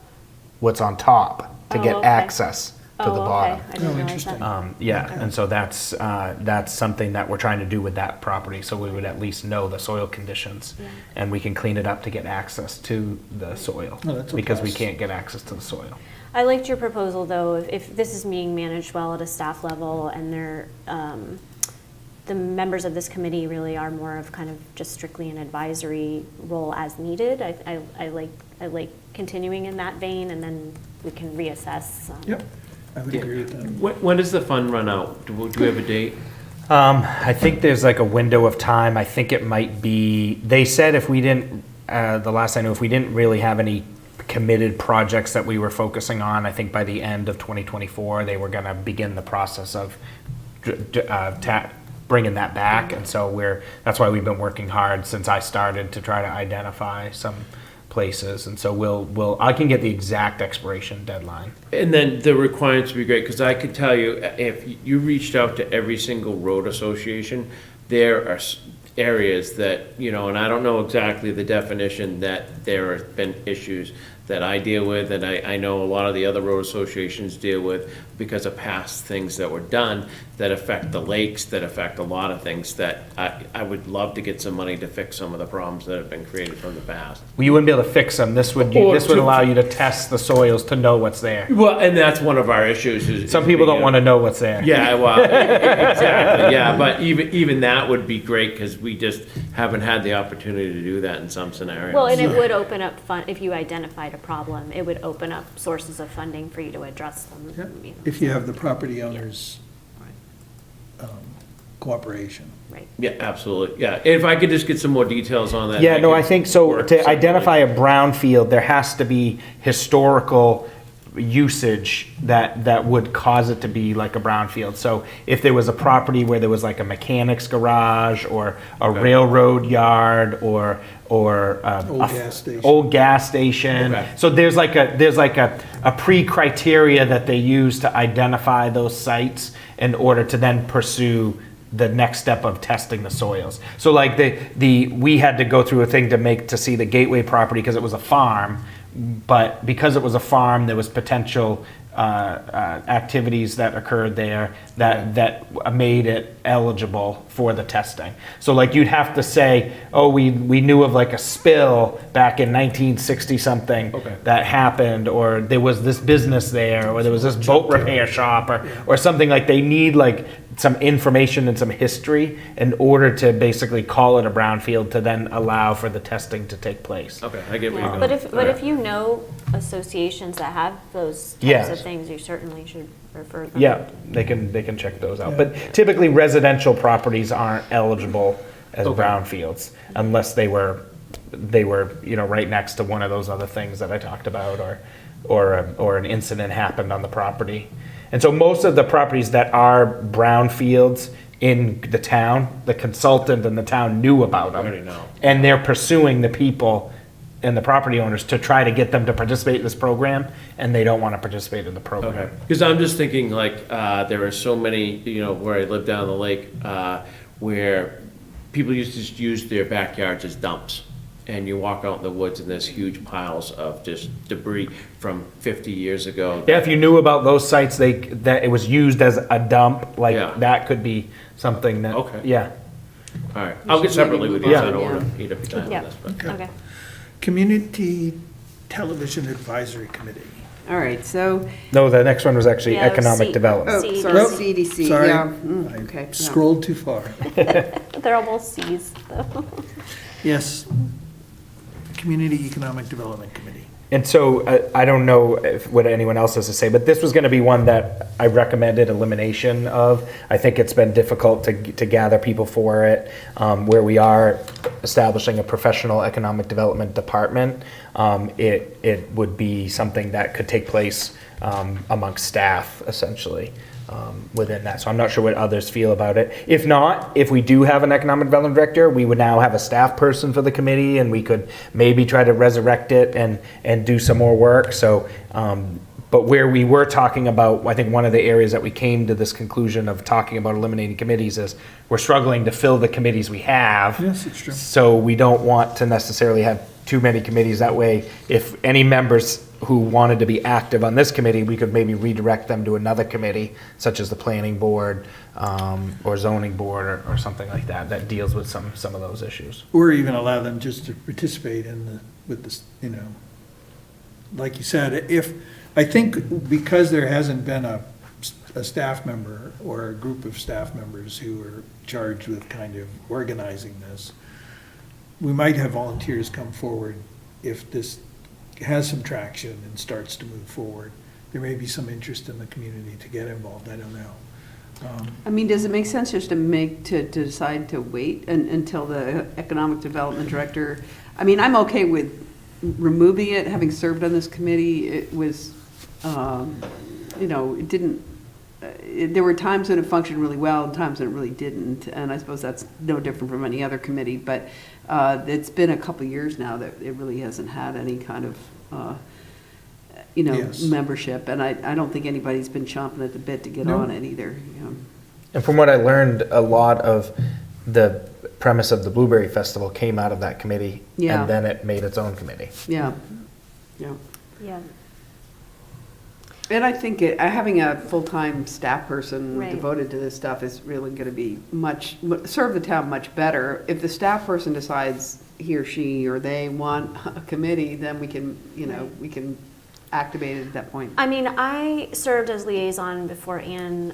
what's on top, to Oh, get okay. access to the Oh, okay. bottom. I didn't realize interesting. that. Yeah, and so that's something that we're trying to do with that property, so we would at least know the soil conditions. And we can clean it up to get access to the soil, Oh, that's a because we plus. can't get access to the soil. I liked your proposal, though, if this is being managed well at a staff level and they're, the members of this committee really are more of kind of just strictly an advisory role as needed. I like continuing in that vein, and then we can reassess. Yep, I would agree with that. When does the fund run out? Do we have a date? I think there's like a window of time. I think it might be, they said if we didn't, the last I knew, if we didn't really have any committed projects that we were focusing on, I think by the end of 2024, they were gonna begin the process of bringing that back. And so that's why we've been working hard since I started to try to identify some places. And so I can get the exact expiration deadline. And then the requirements would be great, because I could tell you, if you reached out to every single road association, there are areas that, and I don't know exactly the definition, that there have been issues that I deal with, and I know a lot of the other road associations deal with, because of past things that were done that affect the lakes, that affect a lot of things, that I would love to get some money to fix some of the problems that have been created from the past. Well, you wouldn't be able to fix them. This would allow you to test the soils to know what's there. Well, and that's one of our issues. Is Some people don't being want to know what's there. Yeah, well, exactly, yeah, but even that would be great, because we just haven't had the opportunity to do that in some scenarios. Well, and it would open up if you identified a problem, it would open up sources of funding for you to address them. Yep. If you have the property owner's cooperation. Right. Yeah, absolutely, yeah. If I could just get some more details on that. Yeah, no, I could think so. work To separately. identify a brownfield, there has to be historical usage that would cause it to be like a brownfield. So if there was a property where there was like a mechanic's garage or a railroad yard or Old gas station. old gas station. Okay. So there's like a pre-criteria that they use to identify those sites in order to then pursue the next step of testing the soils. So like we had to go through a thing to see the Gateway property because it was a farm, but because it was a farm, there was potential activities that occurred there that made it eligible for the testing. So like you'd have to say, oh, we knew of like a spill back in 1960 something that happened, or there was this business there, or there was this boat repair shop, or something. Like they need like some information and some history in order to basically call it a brownfield to then allow for the testing to take place. Okay, I get where you're going. But if you know associations that have those types Yes. of things, you certainly should refer them. Yeah, they can check those out. But typically residential properties aren't eligible as brownfields unless they were right next to one of those other things that I talked about, or an incident happened on the property. And so most of the properties that are brownfields in the town, the consultant and the town knew about them. Already know. And they're pursuing the people and the property owners to try to get them to participate in this program, and they don't want to participate in the program. Okay, because I'm just thinking like, there are so many, where I live down the lake, where people used to just use their backyards as dumps. And you walk out in the woods and there's huge piles of just debris from 50 years ago. Yeah, if you knew about those sites, that it was used as a dump, like Yeah. that could be something that. Okay. Yeah. All right, I'll get separately with you, Yeah. I don't want to eat up your time Yeah. on this, but. Okay. Community Television Advisory Committee. All right, so, No, the next one was actually Yeah, economic C. development. oh, CDC. sorry, Nope. CDC, Sorry, yeah. I Okay. yeah. scrolled too far. They're almost Cs, though. Yes, Community Economic Development Committee. And so I don't know what anyone else has to say, but this was going to be one that I recommended elimination of. I think it's been difficult to gather people for it. Where we are establishing a professional economic development department, it would be something that could take place amongst staff, essentially. within that. So I'm not sure what others feel about it. If not, if we do have an economic development director, we would now have a staff person for the committee, and we could maybe try to resurrect it and do some more work. So, but where we were talking about, I think one of the areas that we came to this conclusion of talking about eliminating committees is we're struggling to fill the committees we have. Yes, it's true. So we don't want to necessarily have too many committees. That way, if any members who wanted to be active on this committee, we could maybe redirect them to another committee, such as the planning board, or zoning board, or something like that, that deals with some of those issues. Or even allow them just to participate with this, like you said, I think because there hasn't been a staff member or a group of staff members who are charged with kind of organizing this, we might have volunteers come forward if this has some traction and starts to move forward. There may be some interest in the community to get involved, I don't know. I mean, does it make sense just to decide to wait until the economic development director? I mean, I'm okay with removing it, having served on this committee. It was, it didn't, there were times when it functioned really well and times when it really didn't. And I suppose that's no different from any other committee, but it's been a couple of years now that it really hasn't had any kind of, Yes. membership. And I don't think anybody's been chomping at the bit to get No. on it either. And from what I learned, a lot of the premise of the Blueberry Festival came out of that committee, Yeah. and then it made its own committee. Yeah. Yeah. And I think having a full-time staff person Right. devoted to this stuff is really going to be serve the town much better. If the staff person decides he or she or they want a committee, then we can, we can activate it at that point. I mean, I served as liaison before Anne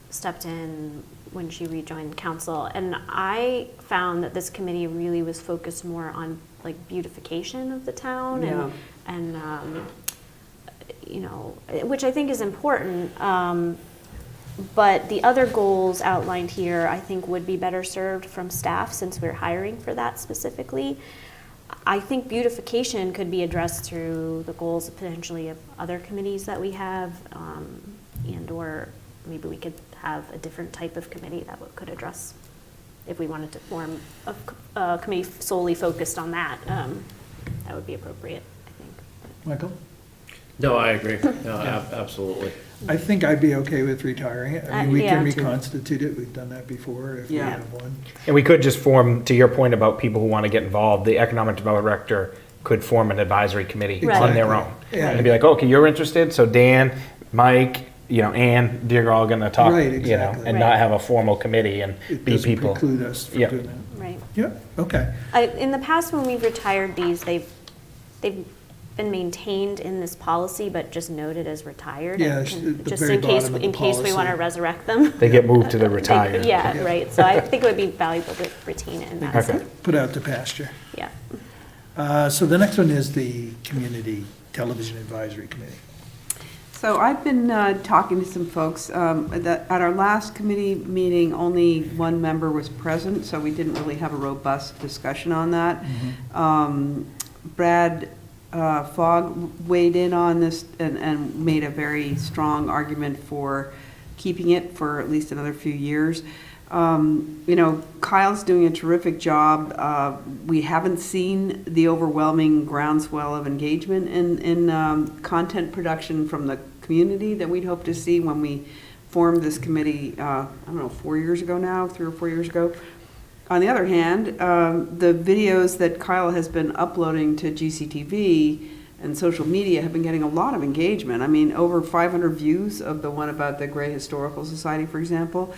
stepped in when she rejoined council, and I found that this committee really was focused more on like beautification of the town Yeah. and which I think is important. But the other goals outlined here, I think, would be better served from staff since we're hiring for that specifically. I think beautification could be addressed through the goals potentially of other committees that we have, and/or maybe we could have a different type of committee that could address, if we wanted to form a committee solely focused on that, that would be appropriate, I think. Michael? No, I agree. No, absolutely. I think I'd be okay with retiring it. I mean, we can Yeah. reconstitute it, we've done that before if we Yeah. have one. And we could just form, to your point about people who want to get involved, the economic development director could form an advisory committee Right. on their own. Yeah. And be like, okay, you're interested, so Dan, Mike, Ann, they're all gonna talk, Right, exactly. and not Right. have a formal committee and It be doesn't people. preclude us from Yeah. doing that. Right. Yeah, okay. In the past, when we've retired these, they've been maintained in this policy, but just noted as retired. Yeah, and the just very in case, bottom of the in case we want to policy. resurrect them. They get moved to the retired. Yeah, Yeah. right. So I think it would be valuable to retain it in that Okay. sense. Put out to pasture. Yeah. So the next one is the Community Television Advisory Committee. So I've been talking to some folks. At our last committee meeting, only one member was present, so we didn't really have a robust discussion on that. Brad Fogg weighed in on this and made a very strong argument for keeping it for at least another few years. Kyle's doing a terrific job. We haven't seen the overwhelming groundswell of engagement in content production from the community that we'd hoped to see when we formed this committee, I don't know, 4 years ago now, 3 or 4 years ago. On the other hand, the videos that Kyle has been uploading to GCTV and social media have been getting a lot of engagement. I mean, over 500 views of the one about the Gray Historical Society, for example.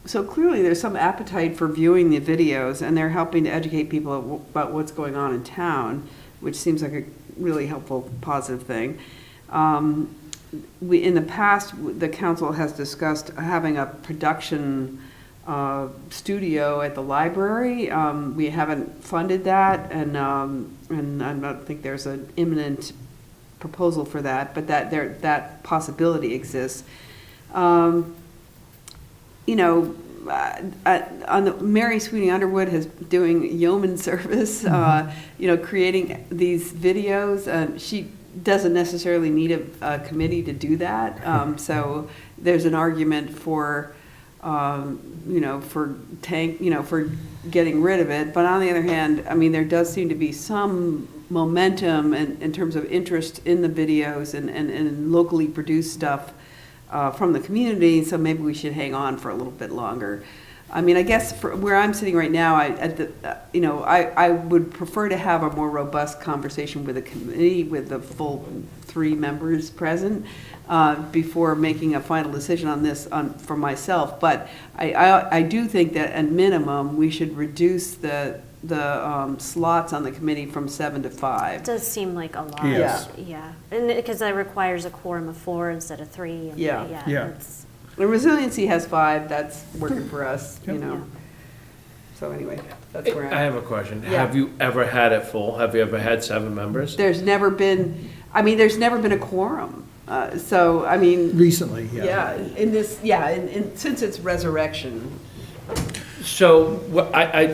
So clearly there's some appetite for viewing the videos, and they're helping to educate people about what's going on in town, which seems like a really helpful, positive thing. In the past, the council has discussed having a production studio at the library. We haven't funded that, and I don't think there's an imminent proposal for that, but that possibility exists. Mary Sweeney Underwood is doing yeoman service, creating these videos. doesn't necessarily need a committee to do that. So there's an argument for, for getting rid of it. But on the other hand, I mean, there does seem to be some momentum in terms of interest in the videos and locally produced stuff from the community. So maybe we should hang on for a little bit longer. I mean, I guess for where I'm sitting right now, I would prefer to have a more robust conversation with a committee with the full 3 members present before making a final decision on this for myself. But I do think that at minimum, we should reduce the slots on the committee from 7 to 5. It does seem like a lot. Yes. Yeah, and because that requires a quorum of 4 instead of 3. And Yeah. Yeah. it's- The Resiliency has 5, that's working for us, you Yep. know. So anyway, that's where I have a question. Yeah. Have you ever had it full? Have you ever had 7 members? there's never been a quorum. So, I mean, Recently, yeah, since its resurrection. So,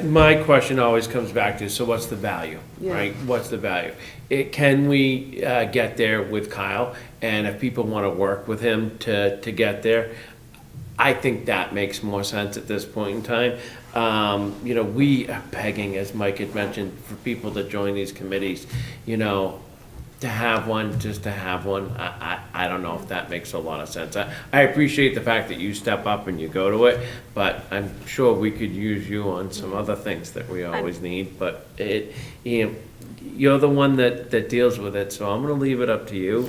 my question always comes back to, so what's the value, Yeah. right? What's the value? Can we get there with Kyle? And if people want to work with him to get there, I think that makes more sense at this point in time. We are begging, as Mike had mentioned, for people to join these committees, to have one, just to have one. I don't know if that makes a lot of sense. I appreciate the fact that you step up and you go to it, but I'm sure we could use you on some other things that we always need, but you're the one that deals with it, so I'm gonna leave it up to you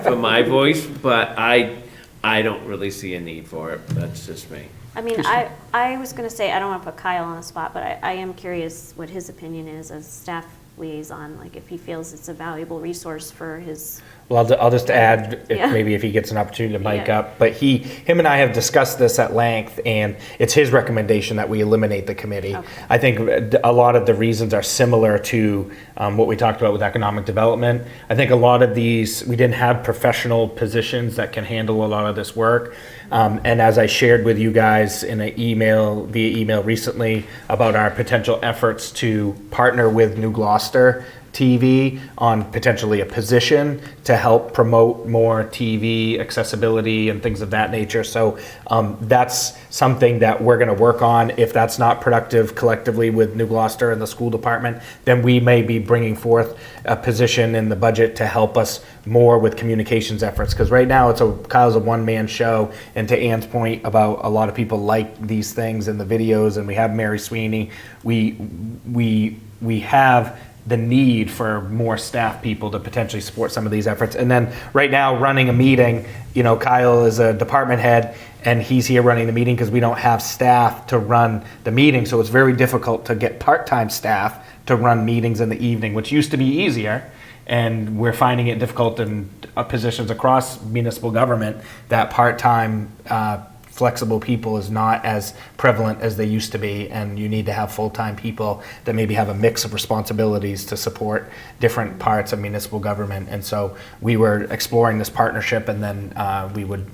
for my voice, but I don't really see a need for it. That's just me. I mean, I was going to say, I don't want to put Kyle on the spot, but I am curious what his opinion is as staff liaison, like if he feels it's a valuable resource for his. Well, I'll just add, Yeah. maybe if he gets an opportunity to mic Yeah. up, but him and I have discussed this at length, and it's his recommendation that we eliminate the committee. Okay. I think a lot of the reasons are similar to what we talked about with economic development. I think a lot of these, we didn't have professional positions that can handle a lot of this work. And as I shared with you guys in an via email recently about our potential efforts to partner with New Gloucester TV on potentially a position to help promote more TV accessibility and things of that nature. So that's something that we're going to work on. If that's not productive collectively with New Gloucester and the school department, then we may be bringing forth a position in the budget to help us more with communications efforts. Because right now Kyle's a one-man show, and to Ann's point about a lot of people like these things in the videos, and we have Mary Sweeney, we have the need for more staff people to potentially support some of these efforts. And then right now running a meeting, Kyle is a department head and he's here running the meeting because we don't have staff to run the meeting. So it's very difficult to get part-time staff to run meetings in the evening, which used to be easier. And we're finding it difficult in positions across municipal government that part-time flexible people is not as prevalent as they used to be, and you need to have full-time people that maybe have a mix of responsibilities to support different parts of municipal government. And so we were exploring this partnership, and then we would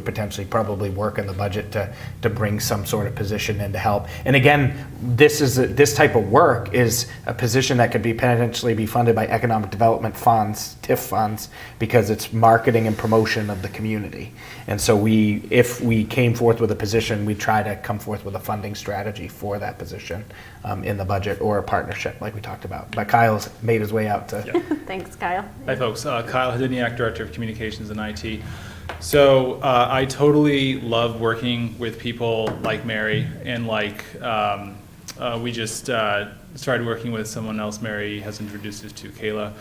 potentially probably work in the budget to bring some sort of position in to help. And again, this type of work is a position that could potentially be funded by economic development funds, TIF funds, because it's marketing and promotion of the community. And so if we came forth with a position, we try to come forth with a funding strategy for that position in the budget, or a partnership like we talked about. But Kyle's made his way out to. Yeah. Thanks, Kyle. Hi, folks. Kyle Hadiniak, Director of Communications and IT. So I totally love working with people like Mary, and we just started working with someone else Mary has introduced us to, Kayla.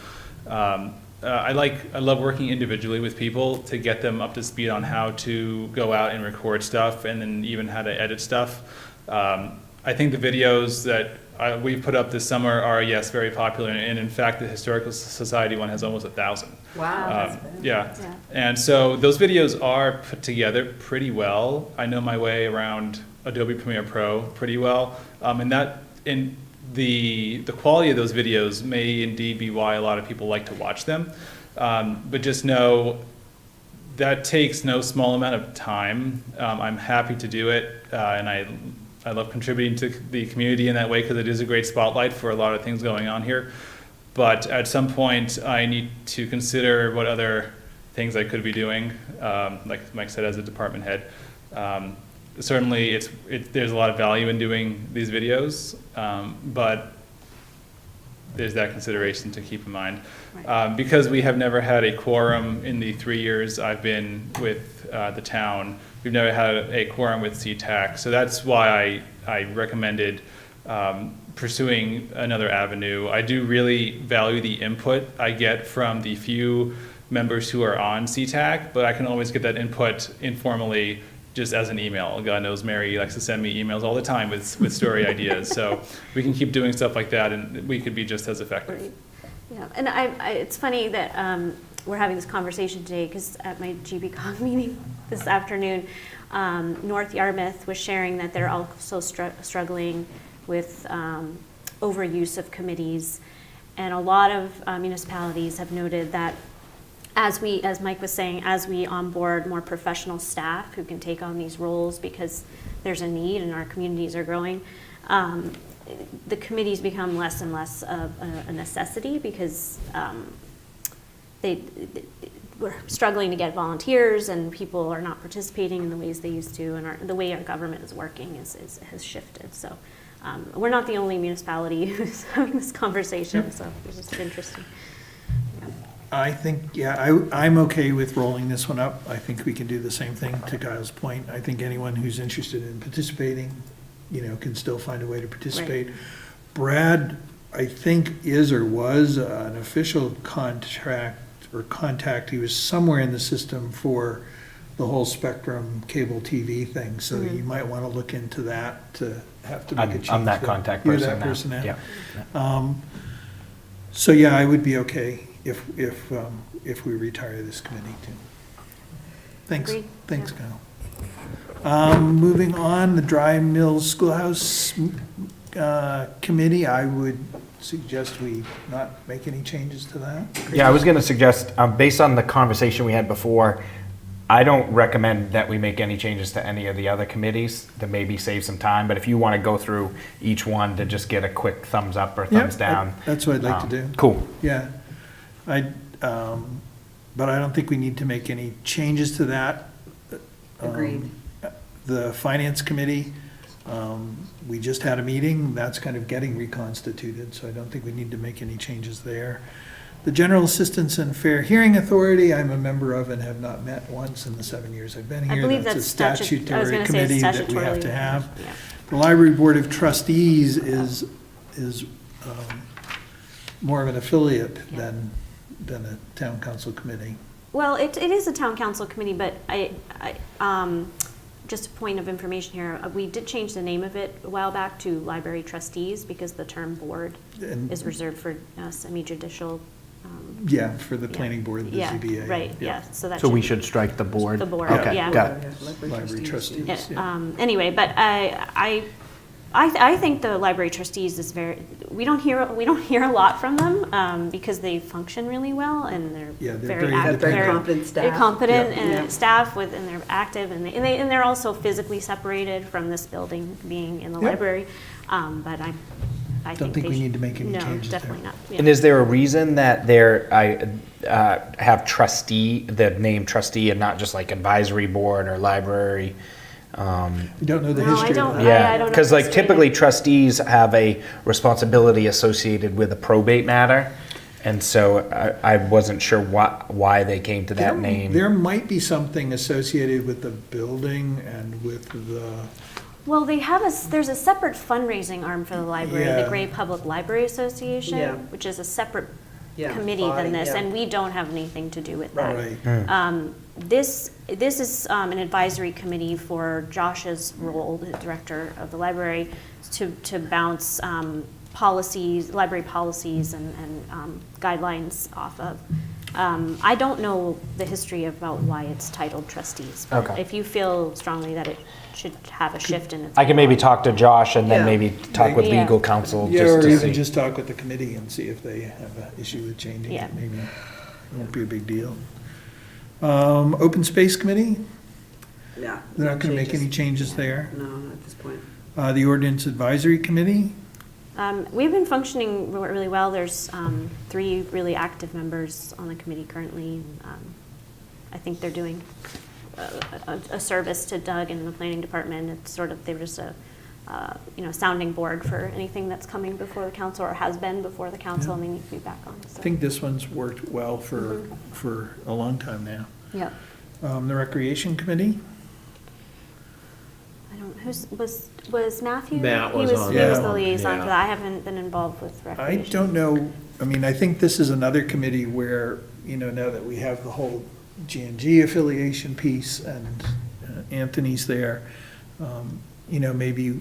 I love working individually with people to get them up to speed on how to go out and record stuff, and then even how to edit stuff. I think the videos that we've put up this summer are, yes, very popular, and in fact, the Historical Society one has almost 1,000. Wow. Yeah. Yeah. And so those videos are put together pretty well. I know my way around Adobe Premiere Pro pretty well, and the quality of those videos may indeed be why a lot of people like to watch them. But just know that takes no small amount of time. I'm happy to do it, and I love contributing to the community in that way, because it is a great spotlight for a lot of things going on here. But at some point, I need to consider what other things I could be doing, like Mike said, as a department head. Certainly, there's a lot of value in doing these videos, but there's that consideration to keep in mind. Because we have never had a quorum in the 3 years I've been with the town, we've never had a quorum with CTAC. So that's why I recommended pursuing another avenue. I do really value the input I get from the few members who are on CTAC, but I can always get that input informally just as an email. God knows Mary likes to send me emails all the time with story ideas. So we can keep doing stuff like that and we could be just as effective. Right. Yeah, and it's funny that we're having this conversation today because at my GBCOG meeting this afternoon, North Yarmouth was sharing that they're also struggling with overuse of committees. And a lot of municipalities have noted that as Mike was saying, as we onboard more professional staff who can take on these roles because there's a need and our communities are growing, the committees become less and less of a necessity because we're struggling to get volunteers and people are not participating in the ways they used to, and the way our government is working has shifted. So we're not the only municipality who's having this conversation, so it's just interesting. I think, I'm okay with rolling this one up. I think we can do the same thing to Kyle's point. I think anyone who's interested in participating, can still find a way to participate. Brad, I think is or was an official contact. He was somewhere in the system for the whole Spectrum cable TV thing. So you might want to look into that to have to make a change. I'm that contact You're person that now. person now? Yeah. So I would be okay if we retire this committee too. Thanks. Agreed. Thanks, Kyle. Moving on, the Dry Mills Schoolhouse Committee, I would suggest we not make any changes to that. Yeah, I was going to suggest, based on the conversation we had before, I don't recommend that we make any changes to any of the other committees to maybe save some time. But if you want to go through each one to just get a quick thumbs up or thumbs down. That's what I'd like to do. Cool. Yeah. But I don't think we need to make any changes to that. Agreed. The Finance Committee, we just had a meeting, that's kind of getting reconstituted, so I don't think we need to make any changes there. The General Assistance and Fair Hearing Authority, I'm a member of and have not met once in the 7 years I've been here. I believe a that's I was statutory going to say it's committee that we have statutorily. to have. Yeah. The Library Board of Trustees is more of an affiliate than a town council committee. Well, it is a town council committee, but just a point of information here, we did change the name of it a while back to library trustees because the term board And- is reserved for semi-judicial. Yeah, for the planning board, the Yeah, ZBA. right, yeah, so that So we be- should strike the board? The board, Okay, yeah. got it. Library trustees. Yeah, anyway, but I think the library trustees is we don't hear a lot from them because they function really well and they're They're very very active. independent. Very competent staff. They're competent Yeah. and Yeah. staff and they're active and they're also physically separated from this building being in the Yeah. library. But I Don't think we need to make any changes there. No, definitely not. Yeah. And is there a reason that have trustee, the name trustee, and not just like advisory board or library? We don't know the No, I history of don't- that. I Yeah, don't know because the like history. typically trustees have a responsibility associated with a probate matter. And so I wasn't sure why they came to that name. There might be something associated with the building and with the, Well, there's a separate fundraising arm for the library, Yeah. the Gray Public Library Association, Yeah. which is a separate Yeah, committee body, than this, yeah. and we don't have anything to do with that. right. This is an advisory committee for Josh's role, the director of the library, to bounce policies, library policies and guidelines off of. I don't know the history about why it's titled trustees, but Okay. if you feel strongly that it should have a shift in its. I can maybe talk to Josh and then Yeah. maybe talk with Yeah. legal counsel Yeah, just or to even see. just talk with the committee and see if they have an issue with changing Yeah. it, maybe. It won't be a big deal. Open Space Committee, Yeah. they're not gonna make any changes. changes there. No, not at this point. The Ordinance Advisory Committee, We've been functioning really well. There's 3 really active members on the committee currently. And, I think they're doing a service to Doug and the planning department. It's sort of, they're just a sounding board for anything that's coming before the council or has been before the council and they need feedback on. So. I think this one's worked well for a long time now. Yep. The Recreation Committee? I don't. Was Matthew? Matt he was was, on he that was the one, liaison yeah. for that. I haven't been involved with I recreation. don't know, I mean, I think this is another committee where, now that we have the whole G&G affiliation piece and Anthony's there, maybe,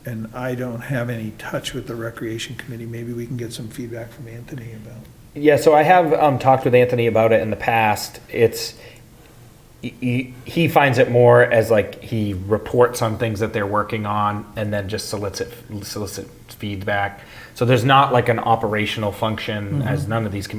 and I don't have any touch with the Recreation Committee, maybe we can get some feedback from Anthony about. Yeah, so I have talked with Anthony about it in the past. He finds it more as like he reports on things that they're working on and then just solicits feedback. So there's not like an operational function as none of these committees